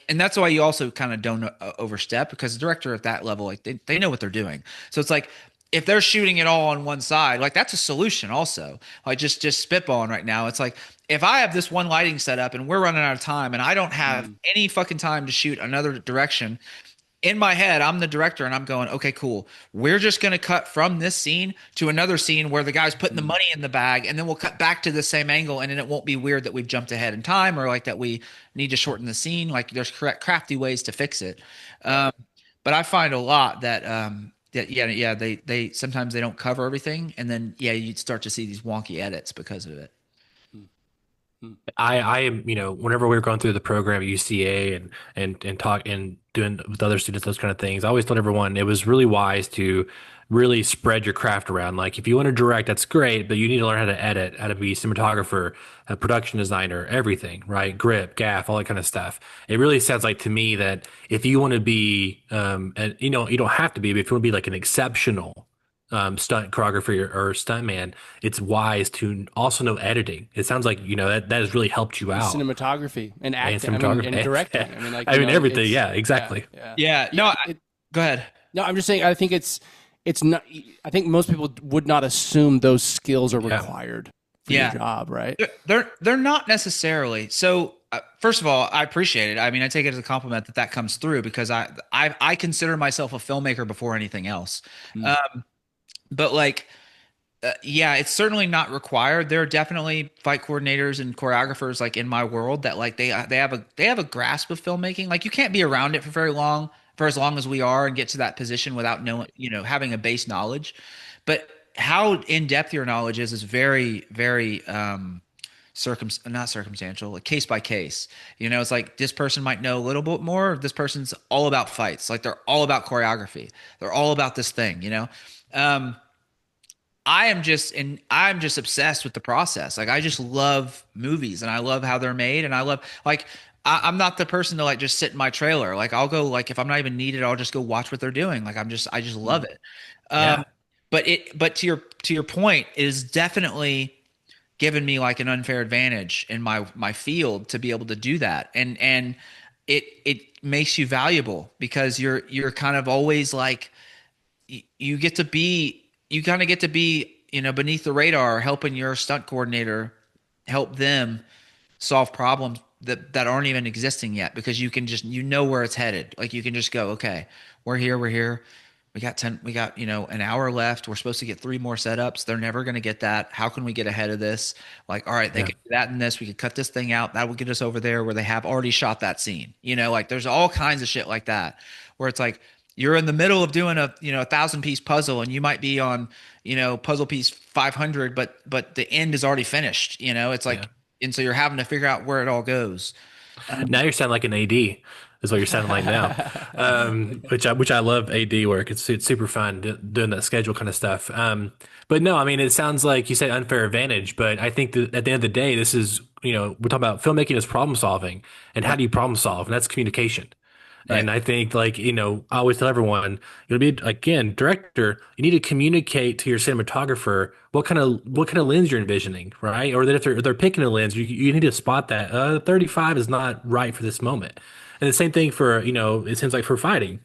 And that's why you also kind of don't overstep, because the director at that level, like they know what they're doing. So it's like, if they're shooting it all on one side, like that's a solution also. Like just spitballing right now. It's like, if I have this one lighting setup and we're running out of time and I don't have any fucking time to shoot another direction, in my head, I'm the director and I'm going, okay, cool. We're just going to cut from this scene to another scene where the guy's putting the money in the bag, and then we'll cut back to the same angle, and then it won't be weird that we've jumped ahead in time or like that we need to shorten the scene. Like there's crafty ways to fix it. But I find a lot that, they sometimes they don't cover everything, and then you start to see these wonky edits because of it. I am, whenever we were going through the program at UCA and talk and doing with other students, those kind of things, I always told everyone it was really wise to really spread your craft around. Like if you want to direct, that's great, but you need to learn how to edit, how to be cinematographer, a production designer, everything, right? Grip, gaff, all that kind of stuff. It really sounds like to me that if you want to be, and you don't have to be, but if you want to be like an exceptional stunt choreographer or stunt man, it's wise to also know editing. It sounds like that has really helped you out. Cinematography and acting, cinematography. and directing. Everything. Yeah, exactly. No, go ahead. No, I'm just saying. I think it's not. I think most people would not assume those skills are required for your job, right? They're not necessarily. So first of all, I appreciate it. I mean, I take it as a compliment that comes through, because I consider myself a filmmaker before anything else. But like, it's certainly not required. There are definitely fight coordinators and choreographers like in my world that like they have a grasp of filmmaking. Like you can't be around it for as long as we are and get to that position without knowing, having a base knowledge. But how in depth your knowledge is very, very not circumstantial, like case by case. It's like this person might know a little bit more. This person's all about fights. Like they're all about choreography. They're all about this thing, I'm just obsessed with the process. Like I just love movies and I love how they're made. And I love, like, I'm not the person to like just sit in my trailer. Like I'll go, like, if I'm not even needed, I'll just go watch what they're doing. Like I just love it. But to your point, it is definitely given me like an unfair advantage in my field to be able to do that. And it makes you valuable because you're kind of always like, you kind of get to be, beneath the radar, helping your stunt coordinator help them solve problems that aren't even existing yet, because you can just, where it's headed. Like you can just go, okay, we're here. We got an hour left. We're supposed to get 3 more setups. They're never going to get that. How can we get ahead of this? Like, all right, they could do that and this. We could cut this thing out. That will get us over there where they have already shot that scene. Like there's all kinds of shit like that where it's like, you're in the middle of doing a 1,000-piece puzzle and you might be on, puzzle piece 500, but the end is already finished. It's like, and so you're having to figure out where it all goes. Now you're sounding like an AD is what you're sounding like now. Which I love AD work. It's super fun doing that schedule kind of stuff. But no, I mean, it sounds like you said unfair advantage, but I think that at the end of the day, this is, we're talking about filmmaking as problem solving, and how Right. do you problem solve? And that's communication. Right. And I think, like, I always tell everyone, you'll be, again, director, you need to communicate to your cinematographer what kind of lens you're envisioning, right? Or that if they're picking a lens, you need to spot that 35 is not right for this moment. And the same thing for, it seems like for fighting,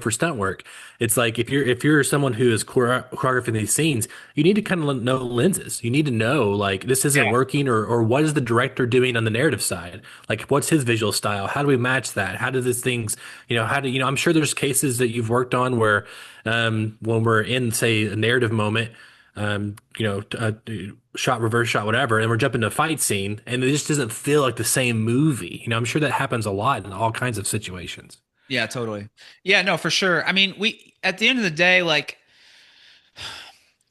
for stunt work. It's like if you're someone who is choreographing these scenes, you need to kind of know lenses. You need to know, like, this isn't Yeah. working, or what is the director doing on the narrative side? Like, what's his visual style? How do we match that? How do these things, how do I'm sure there's cases that you've worked on where when we're in, say, a narrative moment, shot, reverse shot, whatever, and we're jumping to a fight scene, and it just doesn't feel like the same movie. I'm sure that happens a lot in all kinds of situations. Yeah, totally. Yeah, no, for sure. I mean, we at the end of the day, like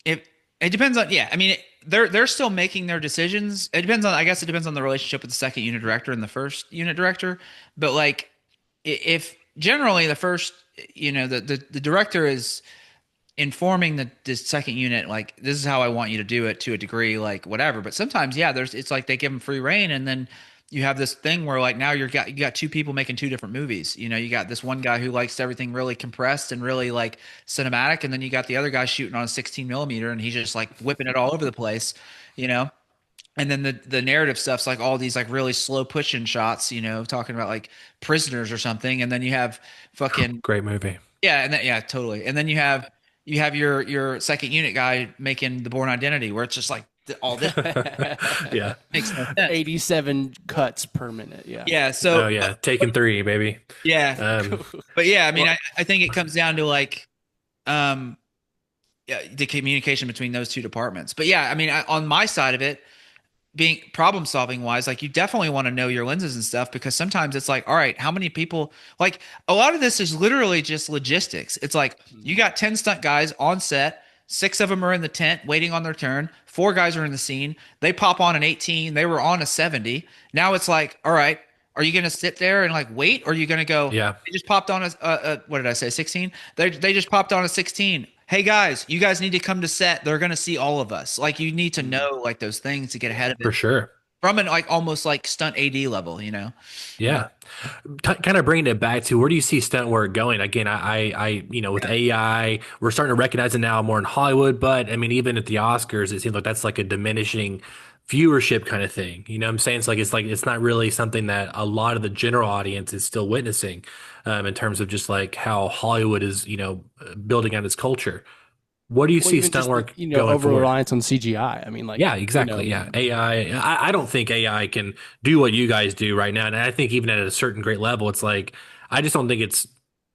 it depends on, yeah. I mean, they're still making their decisions. It depends on, I guess it depends on the relationship with the second unit director and the first unit director. But like, if generally the first, the director is informing the second unit, like, this is how I want you to do it to a degree, like whatever. But sometimes, yeah, it's like they give them free reign, and then you have this thing where, like, now you got two people making two different movies. You got this one guy who likes everything really compressed and really like cinematic, and then you got the other guy shooting on a 16 millimeter, and he's just like whipping it all over the place, you know. And then the narrative stuff's like all these like really slow pushing shots, talking about like prisoners or something, and then you have fucking, Great movie. yeah, and then, yeah, totally. And then you have your second unit guy making the Born Identity, where it's just like all this Yeah. makes no sense. 87 cuts per minute. Yeah. Yeah. Oh So yeah, Taken 3, baby. yeah, Um, but yeah, I mean, I think it comes down to like, um, yeah, the communication between those two departments. But yeah, I mean, on my side of it, being problem solving wise, like, you definitely want to know your lenses and stuff, because sometimes it's like, all right, how many people, like, a lot of this is literally just logistics. It's like, you got 10 stunt guys on set, 6 of them are in the tent waiting on their turn, 4 guys are in the scene, they pop on an 18, they were on a 70. Now it's like, all right, are you going to sit there and like wait, or are you going to go, yeah, they just popped on what did I say, 16? They just popped on a 16. Hey guys, you guys need to come to set. They're gonna see all of us. Like, you need to know like those things to get ahead of for it sure. from an like almost like stunt AD level. Yeah. Kind of bringing it back to, where do you see stunt work going? Again, with AI, we're starting to recognize it now more in Hollywood, but I mean, even at the Oscars, it seems like that's like a diminishing viewership kind of thing. You know what I'm saying? It's like it's not really something that a lot of the general audience is still witnessing, in terms of just like how Hollywood is, building out its culture. What do you Well, see even stunt just work going over forward? reliance on CGI. I mean, like, Yeah, exactly. Yeah. I don't think AI can do what you guys do right now. And I think even at a certain great level, it's like, I just don't think it's,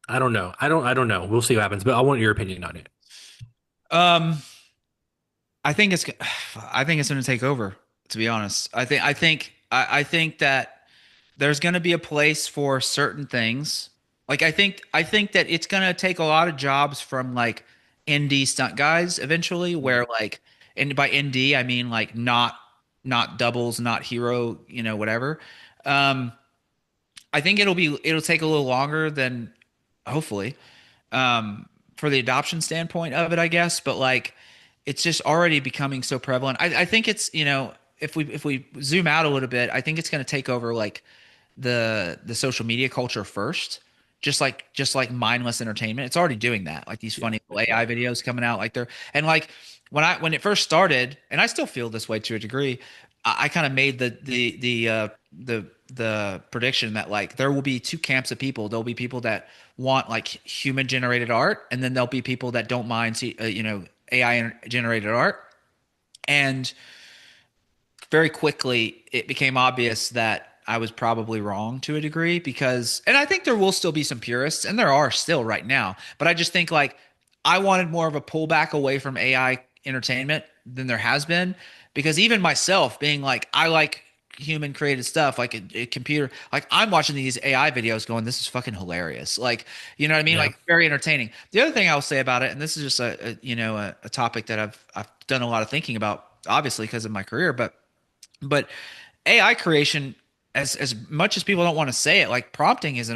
I don't know. I don't know. We'll see what happens, but I want your opinion on it. Um, I think it's I think it's gonna take over, to be honest. I think that there's gonna be a place for certain things. Like, I think that it's gonna take a lot of jobs from like indie stunt guys eventually, where like, and by indie I mean like not doubles, not hero, whatever. Um, I think it'll take a little longer than, hopefully, um, for the adoption standpoint of it, I guess. But like, it's just already becoming so prevalent. I think it's, if we zoom out a little bit, I think it's going to take over like the social media culture first. Just like mindless entertainment. It's already doing that. Like these funny little AI videos coming out, like they're, and like when it first started, and I still feel this way to a degree. I kind of made the prediction that like there will be two camps of people. There'll be people that want like human generated art, and then there'll be people that don't mind AI generated art. And very quickly it became obvious that I was probably wrong to a degree, because, and I think there will still be some purists, and there are still right now, but I just think like I wanted more of a pullback away from AI entertainment than there has been, because even myself being like, I like human created stuff, like a computer, like I'm watching these AI videos going, this is fucking hilarious. Like, you know what I mean? Yeah. Like, very entertaining. The other thing I'll say about it, and this is just a topic that I've done a lot of thinking about, obviously because of my career, but AI creation as much as people don't want to say it, like prompting is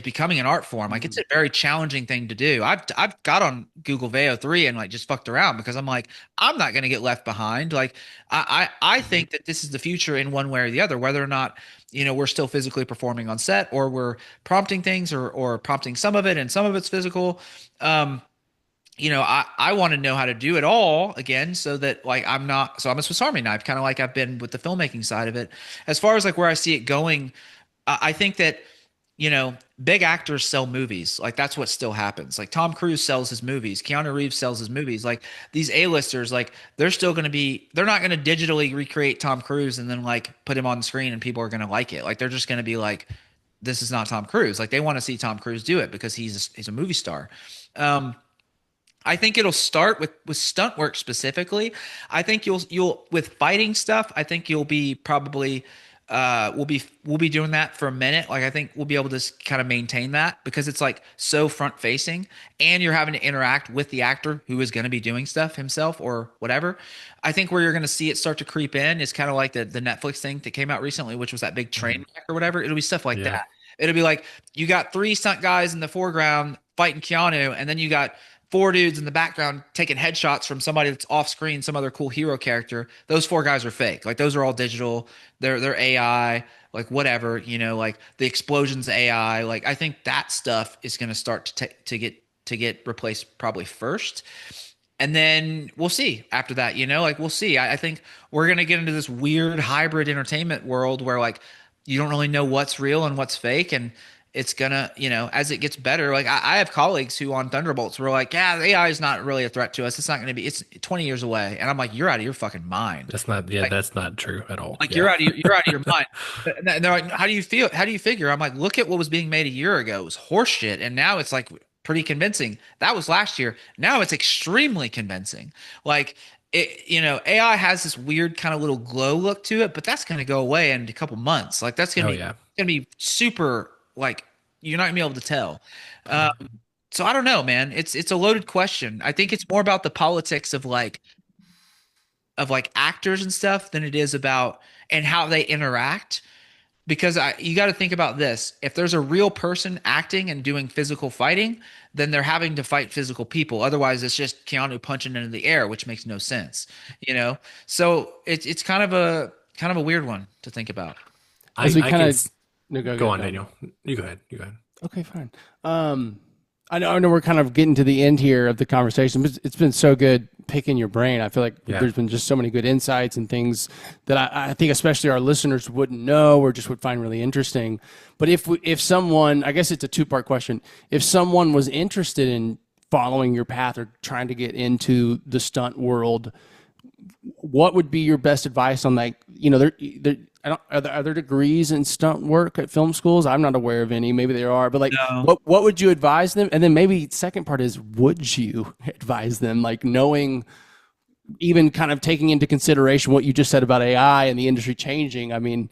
becoming an art form. Like it's a very challenging thing to do. I've got on Google Veo 3 and like just fucked around because I'm like, I'm not going to get left behind. Like I think that this is the future in one way or the other, whether or not, we're still physically performing on set or we're prompting things or prompting some of it and some of it's physical. I want to know how to do it all again so that like I'm a Swiss Army knife, kind of like I've been with the filmmaking side of it. As far as like where I see it going, I think that, big actors sell movies. Like that's what still happens. Like Tom Cruise sells his movies. Keanu Reeves sells his movies. Like these A-listers, like they're not going to digitally recreate Tom Cruise and then like put him on the screen and people are going to like it. Like they're just going to be like, this is not Tom Cruise. Like they want to see Tom Cruise do it because he's a movie star. I think it'll start with stunt work specifically. I think you'll with fighting stuff. I think you'll be probably we'll be doing that for a minute. Like I think we'll be able to kind of maintain that because it's like so front facing, and you're having to interact with the actor who is going to be doing stuff himself or whatever. I think where you're going to see it start to creep in is kind of like the Netflix thing that came out recently, which was that big train wreck or whatever. It'll be stuff like that. It'll be like you got 3 stunt guys in the foreground fighting Keanu, and then you got 4 dudes in the background taking headshots from somebody that's off screen, some other cool hero character. Those 4 guys are fake. Like those are all digital. They're AI, like whatever, like the explosions AI. Like I think that stuff is going to start to get replaced probably first. And then we'll see after that, like we'll see. I think we're going to get into this weird hybrid entertainment world where like you don't really know what's real and what's fake. And it's gonna, as it gets better, like I have colleagues who on Thunderbolts were like, yeah, the AI is not really a threat to us. It's not going to be, it's 20 years away. And I'm like, you're out of your fucking mind. That's not, like, that's not true at all. Like you're out of your mind. And they're like, how do you feel? How do you figure? I'm like, look at what was being made a year ago. It was horseshit. And now it's like pretty convincing. That was last year. Now it's extremely convincing. Like, AI has this weird kind of little glow look to it, but that's going to go away in a couple months. Like that's going to be super, like you're not gonna be able to tell. So I don't know, man. It's a loaded question. I think it's more about the politics of like actors and stuff than it is about and how they interact. Because you got to think about this. If there's a real person acting and doing physical fighting, then they're having to fight physical people. Otherwise, it's just Keanu punching into the air, which makes no sense. So it's kind of a weird one to think about. Go on, Daniel. You go ahead. Okay, fine. I know we're kind of getting to the end here of the conversation, but it's been so good picking your brain. I feel like there's been just so many good insights and things that I think especially our listeners wouldn't know or just would find really interesting. But if someone, I guess it's a 2-part question. If someone was interested in following your path or trying to get into the stunt world, what would be your best advice on like, are there degrees in stunt work at film schools? I'm not aware of any. Maybe there are, but like, no. What would you advise them? And then maybe second part is, would you advise them, like knowing, even kind of taking into consideration what you just said about AI and the industry changing? I mean,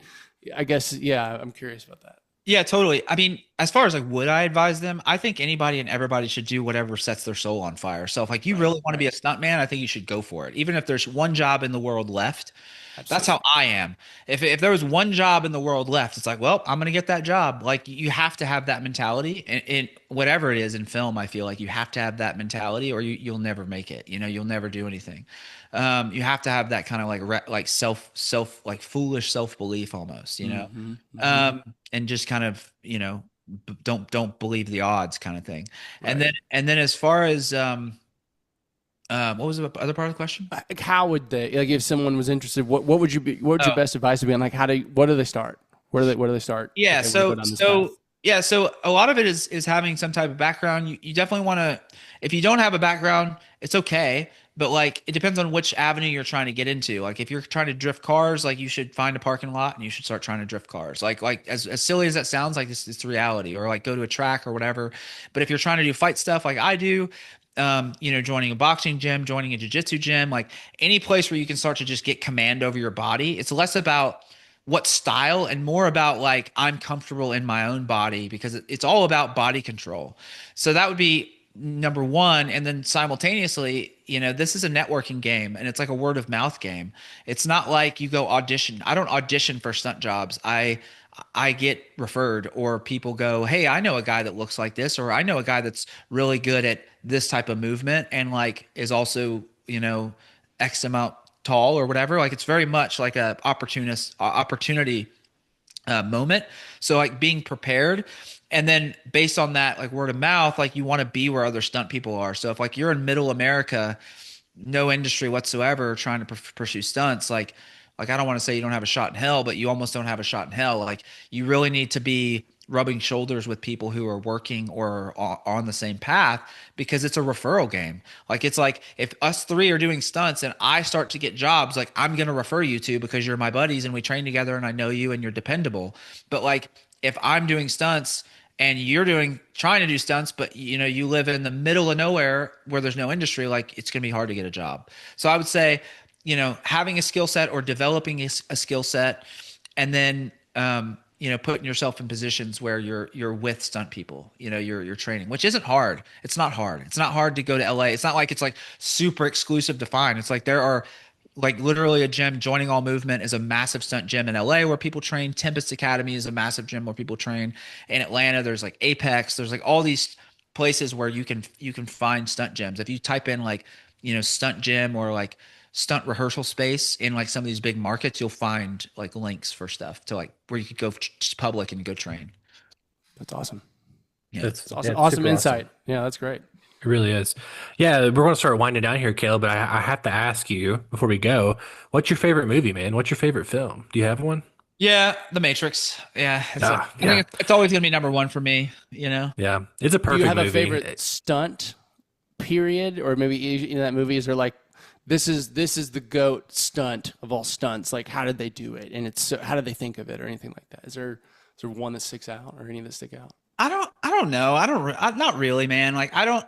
I guess, I'm curious about that. Yeah, totally. I mean, as far as like, would I advise them? I think anybody and everybody should do whatever sets their soul on fire. So if like you really want to be a stuntman, I think you should go for it. Even if there's one job in the world left. Absolutely. That's how I am. If there was one job in the world left, it's like, well, I'm going to get that job. Like you have to have that mentality in whatever it is in film. I feel like you have to have that mentality or you'll never make it. You'll never do anything. You have to have that kind of like self like foolish self-belief almost, and just kind of, don't believe the odds kind of thing. Right. And then as far as, what was the other part of the question? Like how would they, like if someone was interested, what would your best advice be on like what do they start? Where do they start? Yeah. So a lot of it is having some type of background. You definitely want to, if you don't have a background, it's okay. But like, it depends on which avenue you're trying to get into. Like if you're trying to drift cars, like you should find a parking lot and you should start trying to drift cars. Like as silly as that sounds, like it's reality, or like go to a track or whatever. But if you're trying to do fight stuff like I do, joining a boxing gym, joining a jiu-jitsu gym, like any place where you can start to just get command over your body. It's less about what style and more about like, I'm comfortable in my own body, because it's all about body control. So that would be number one. And then simultaneously, this is a networking game and it's like a word of mouth game. It's not like you go audition. I don't audition for stunt jobs. I get referred, or people go, "Hey, I know a guy that looks like this," or "I know a guy that's really good at this type of movement and like is also, X amount tall or whatever." Like it's very much like a opportunity moment. So like being prepared, and then based on that, like word of mouth, like you want to be where other stunt people are. So if like you're in middle America, no industry whatsoever, trying to pursue stunts, like I don't want to say you don't have a shot in hell, but you almost don't have a shot in hell. Like you really need to be rubbing shoulders with people who are working or are on the same path, because it's a referral game. Like it's like if us three are doing stunts and I start to get jobs, like I'm going to refer you to because you're my buddies and we train together and I know you and you're dependable. But like if I'm doing stunts and you're trying to do stunts, but you live in the middle of nowhere where there's no industry, like it's going to be hard to get a job. So I would say, having a skill set or developing a skill set, and then, putting yourself in positions where you're with stunt people, you're training, which isn't hard. It's not hard. It's not hard to go to LA. It's not like it's like super exclusive to find. It's like there are like literally a gym. Joining All Movement is a massive stunt gym in LA where people train. Tempest Academy is a massive gym where people train. In Atlanta, there's like Apex. There's like all these places where you can find stunt gyms. If you type in like, stunt gym or like stunt rehearsal space in like some of these big markets, you'll find like links for stuff to like where you could go just public and go train. That's awesome. Yeah. That's Awesome, yeah, awesome super insight. Yeah, that's great. It really is. Yeah, we're going to start winding down here, Caleb, but I have to ask you before we go, what's your favorite movie, man? What's your favorite film? Do you have one? Yeah, The Matrix. Yeah, I yeah. think it's always gonna be number one for me. Yeah, it's a Do perfect you have movie. a favorite stunt period, or maybe in that movie is there like this is the GOAT stunt of all stunts? Like how did they do it, and how did they think of it, or anything like that? Is there one that sticks out, or any that stick out? I don't know. Not really, man. Like I don't.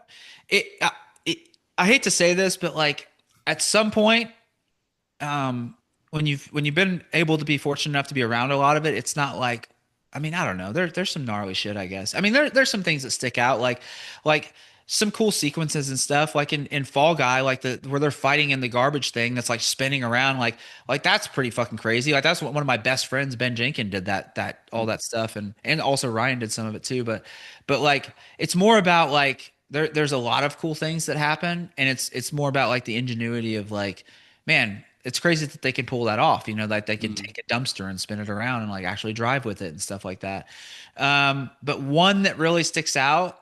I hate to say this, but like at some point, when you've been able to be fortunate enough to be around a lot of it, it's not like, I mean, I don't know. There's some gnarly shit, I guess. I mean, there's some things that stick out, like some cool sequences and stuff, like in Fall Guy, like where they're fighting in the garbage thing that's like spinning around, like that's pretty fucking crazy. Like that's what one of my best friends, Ben Jenkins, did that all that stuff, and also Ryan did some of it too. But like it's more about like there's a lot of cool things that happen, and it's more about like the ingenuity of like, man, it's crazy that they can pull that off, like they can take a dumpster and spin it around and like actually drive with it and stuff like that. But one that really sticks out,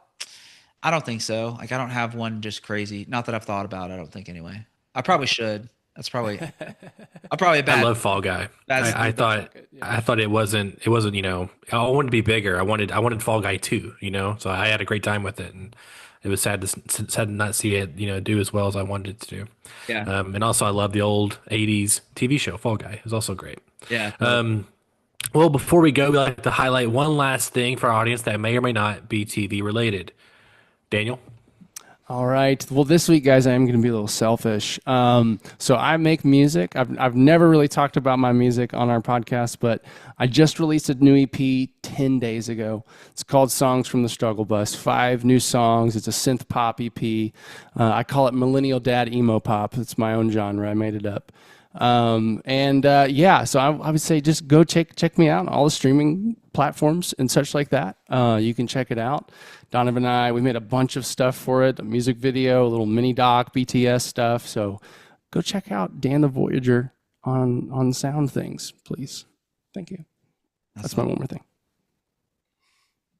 I don't think so. Like I don't have one just crazy. Not that I've thought about it, I don't think anyway. I probably should. That's probably I'm probably a bad. I love Fall Guy. I thought it wasn't, I wanted to be bigger. I wanted Fall Guy 2, so I had a great time with it, and it was sad to not see it, do as well as I wanted it to do. Yeah. And also I love the old 80s TV show Fall Guy. It was also great. Yeah. Well, before we go, we like to highlight one last thing for our audience that may or may not be TV related. Daniel? All right. Well, this week, guys, I am going to be a little selfish. So I make music. I've never really talked about my music on our podcast, but I just released a new EP 10 days ago. It's called Songs from the Struggle Bus. 5 new songs. It's a synth pop EP. I call it Millennial Dad Emo Pop. It's my own genre. I made it up. So I would say just go check me out on all the streaming platforms and such like that. You can check it out. Donavon and I, we made a bunch of stuff for it, a music video, a little mini doc, BTS stuff. So go check out Dan the Voyager on Sound Things, please. Thank you. That's my one more thing.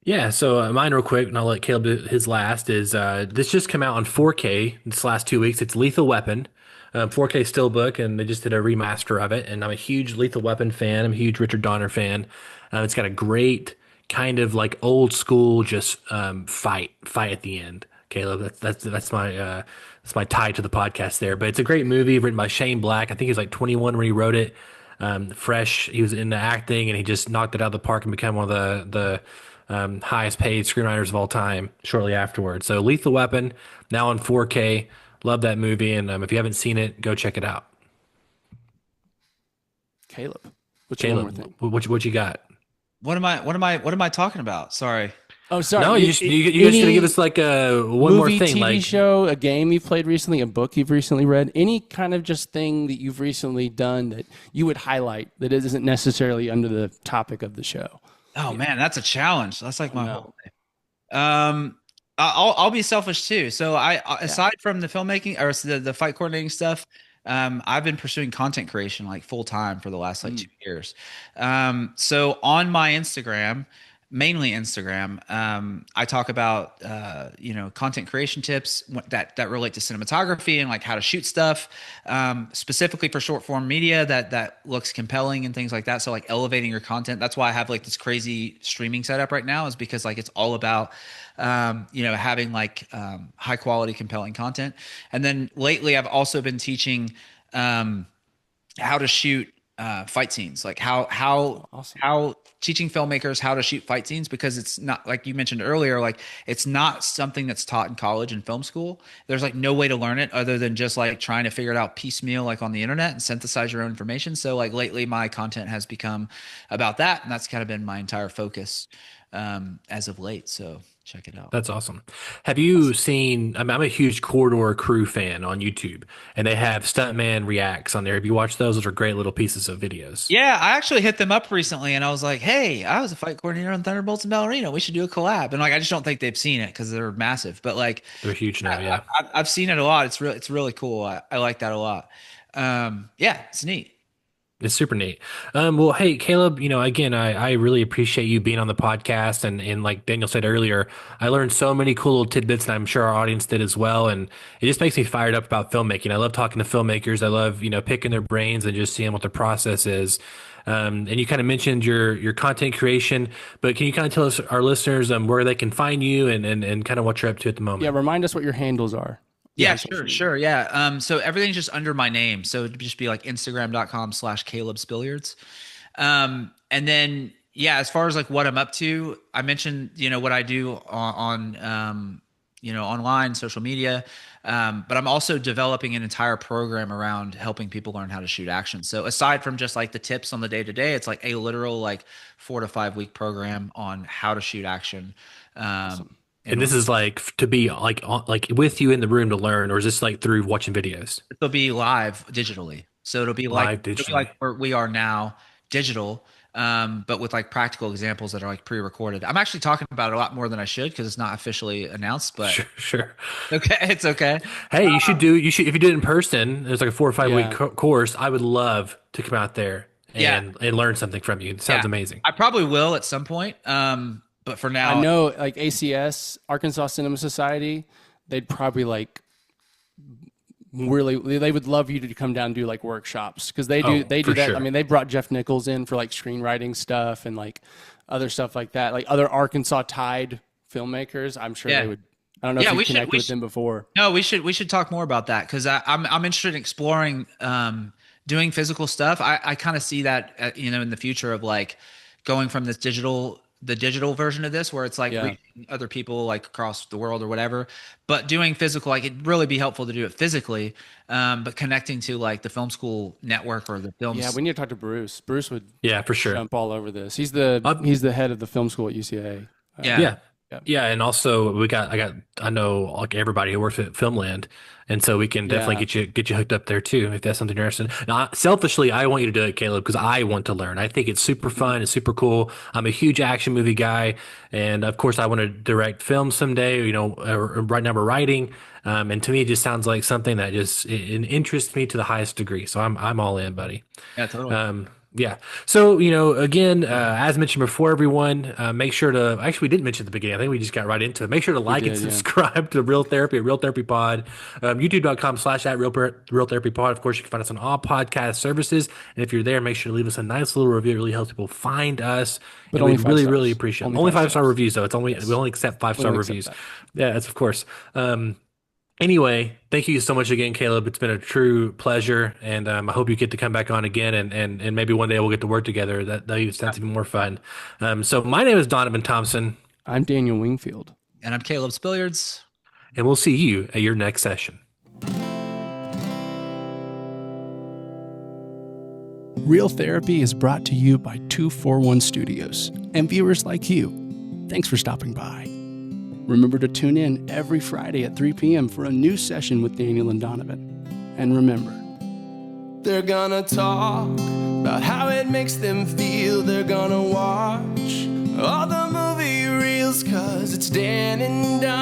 Yeah, so mine real quick, and I'll let Caleb do his last, is this just came out on 4K this last 2 weeks. It's Lethal Weapon. 4K Steelbook, and they just did a remaster of it. And I'm a huge Lethal Weapon fan. I'm a huge Richard Donner fan. It's got a great kind of like old school, just fight at the end. Caleb, that's my tie to the podcast there. But it's a great movie written by Shane Black. I think he was like 21 when he wrote it. Fresh, he was into acting, and he just knocked it out of the park and became one of the highest paid screenwriters of all time shortly afterwards. So Lethal Weapon, now on 4K. Love that movie, and if you haven't seen it, go check it out. Caleb, what's your one more thing? What you got? What am I talking about? Sorry. Oh, sorry. No, you're just gonna give us like one more movie, thing, TV like show, a game you've played recently, a book you've recently read, any kind of just thing that you've recently done that you would highlight that isn't necessarily under the topic of the show. Oh man, that's a challenge. That's like my whole thing. I'll be selfish too. So aside from the filmmaking or the fight coordinating stuff, I've been pursuing content creation like full time for the last like 2 years. So on my Instagram, mainly Instagram, I talk about content creation tips that relate to cinematography and like how to shoot stuff, specifically for short form media that looks compelling and things like that. So like elevating your content. That's why I have like this crazy streaming setup right now, is because like it's all about having like high quality, compelling content. And then lately I've also been teaching how to shoot fight scenes, like how teaching filmmakers how to shoot fight scenes, because it's not, like you mentioned earlier, like it's not something that's taught in college and film school. There's like no way to learn it other than just like trying to figure it out piecemeal, like on the internet, and synthesize your own information. So like lately my content has become about that, and that's kind of been my entire focus as of late. So check it out. that's awesome. Have you seen? I'm a huge Corridor Crew fan on YouTube, and they have Stuntman Reacts on there. Have you watched those? Those are great little pieces of videos. Yeah, I actually hit them up recently, and I was like, "Hey, I was a fight coordinator on Thunderbolts and Ballerina. We should do a collab." And like, I just don't think they've seen it because they're massive. But like, They're huge now. Yeah. I've seen it a lot. It's really cool. I like that a lot. Yeah, it's neat. It's super neat. Well, hey, Caleb, again, I really appreciate you being on the podcast. And like Daniel said earlier, I learned so many cool little tidbits, and I'm sure our audience did as well. And it just makes me fired up about filmmaking. I love talking to filmmakers. I love, picking their brains and just seeing what the process is. And you kind of mentioned your content creation, but can you kind of tell us, our listeners, where they can find you and kind of what you're up to at the moment? Yeah, remind us what your handles are. Yeah, sure. Yeah. So everything's just under my name. So it'd just be like Instagram.com/Caleb Spillyards. And then, yeah, as far as like what I'm up to, I mentioned, what I do on online social media. But I'm also developing an entire program around helping people learn how to shoot action. So aside from just like the tips on the day to day, it's like a literal like 4 to 5 week program on how to shoot action. Awesome. And this is like to be like with you in the room to learn, or is this like through watching videos? It'll be live digitally. So it'll be like where we are now, digital, but with like practical examples that are like pre-recorded. I'm actually talking about it a lot more than I should because it's not officially announced, but sure. Okay, it's okay. Hey, you should if you did it in person, there's like a 4 or 5 week course. I would love to come out there and learn something from you. It sounds amazing. I probably will at some point. But for now, I know like ACS, Arkansas Cinema Society, they'd probably like really, they would love you to come down and do like workshops, because they do that. Sure. I mean, they brought Jeff Nichols in for like screenwriting stuff and like other stuff like that, like other Arkansas tied filmmakers. I'm sure they would. I don't know if you connected with them before. No, we should talk more about that, because I'm interested in exploring doing physical stuff. I kind of see that in the future of like going from the digital version of this, where it's like reaching other people like across the world or whatever, but doing physical, like it'd really be helpful to do it physically, but connecting to like the film school network or the films. Yeah, we need to talk to Bruce. Bruce would for sure jump all over this. He's the head of the film school at UCLA. Yeah, and also I know like everybody who works at Filmland, and so we can definitely get you hooked up there too if that's something you're interested in. Now, selfishly, I want you to do it, Caleb, because I want to learn. I think it's super fun, it's super cool. I'm a huge action movie guy, and of course, I want to direct films someday. Right now we're writing, and to me, it just sounds like something that just it interests me to the highest degree. So I'm all in, buddy. Yeah, totally. Yeah. So, again, as mentioned before, everyone, make sure to, actually, we didn't mention at the beginning. I think we just got right into it. Make sure to like and subscribe to Real Therapy at Real Therapy Pod, youtube.com/Real Therapy Pod. Of course, you can find us on all podcast services. And if you're there, make sure to leave us a nice little review. It really helps people find us. But and we really, stars. really appreciate it. Only 5-star reviews, though. We only accept 5-star reviews. Yeah, that's of course. Anyway, thank you so much again, Caleb. It's been a true pleasure, and I hope you get to come back on again, and maybe one day we'll get to work together. That sounds even more fun. So my name is Donavon Thompson. I'm Daniel Wingfield. And I'm Caleb Spillyards. And we'll see you at your next session. Real Therapy is brought to you by 241 Studios and viewers like you. Thanks for stopping by. Remember to tune in every Friday at 3 p.m. for a new session with Daniel and Donovan. And remember, they're gonna talk about how it makes them feel. They're gonna watch all the movie reels, 'cause it's Dan and Don.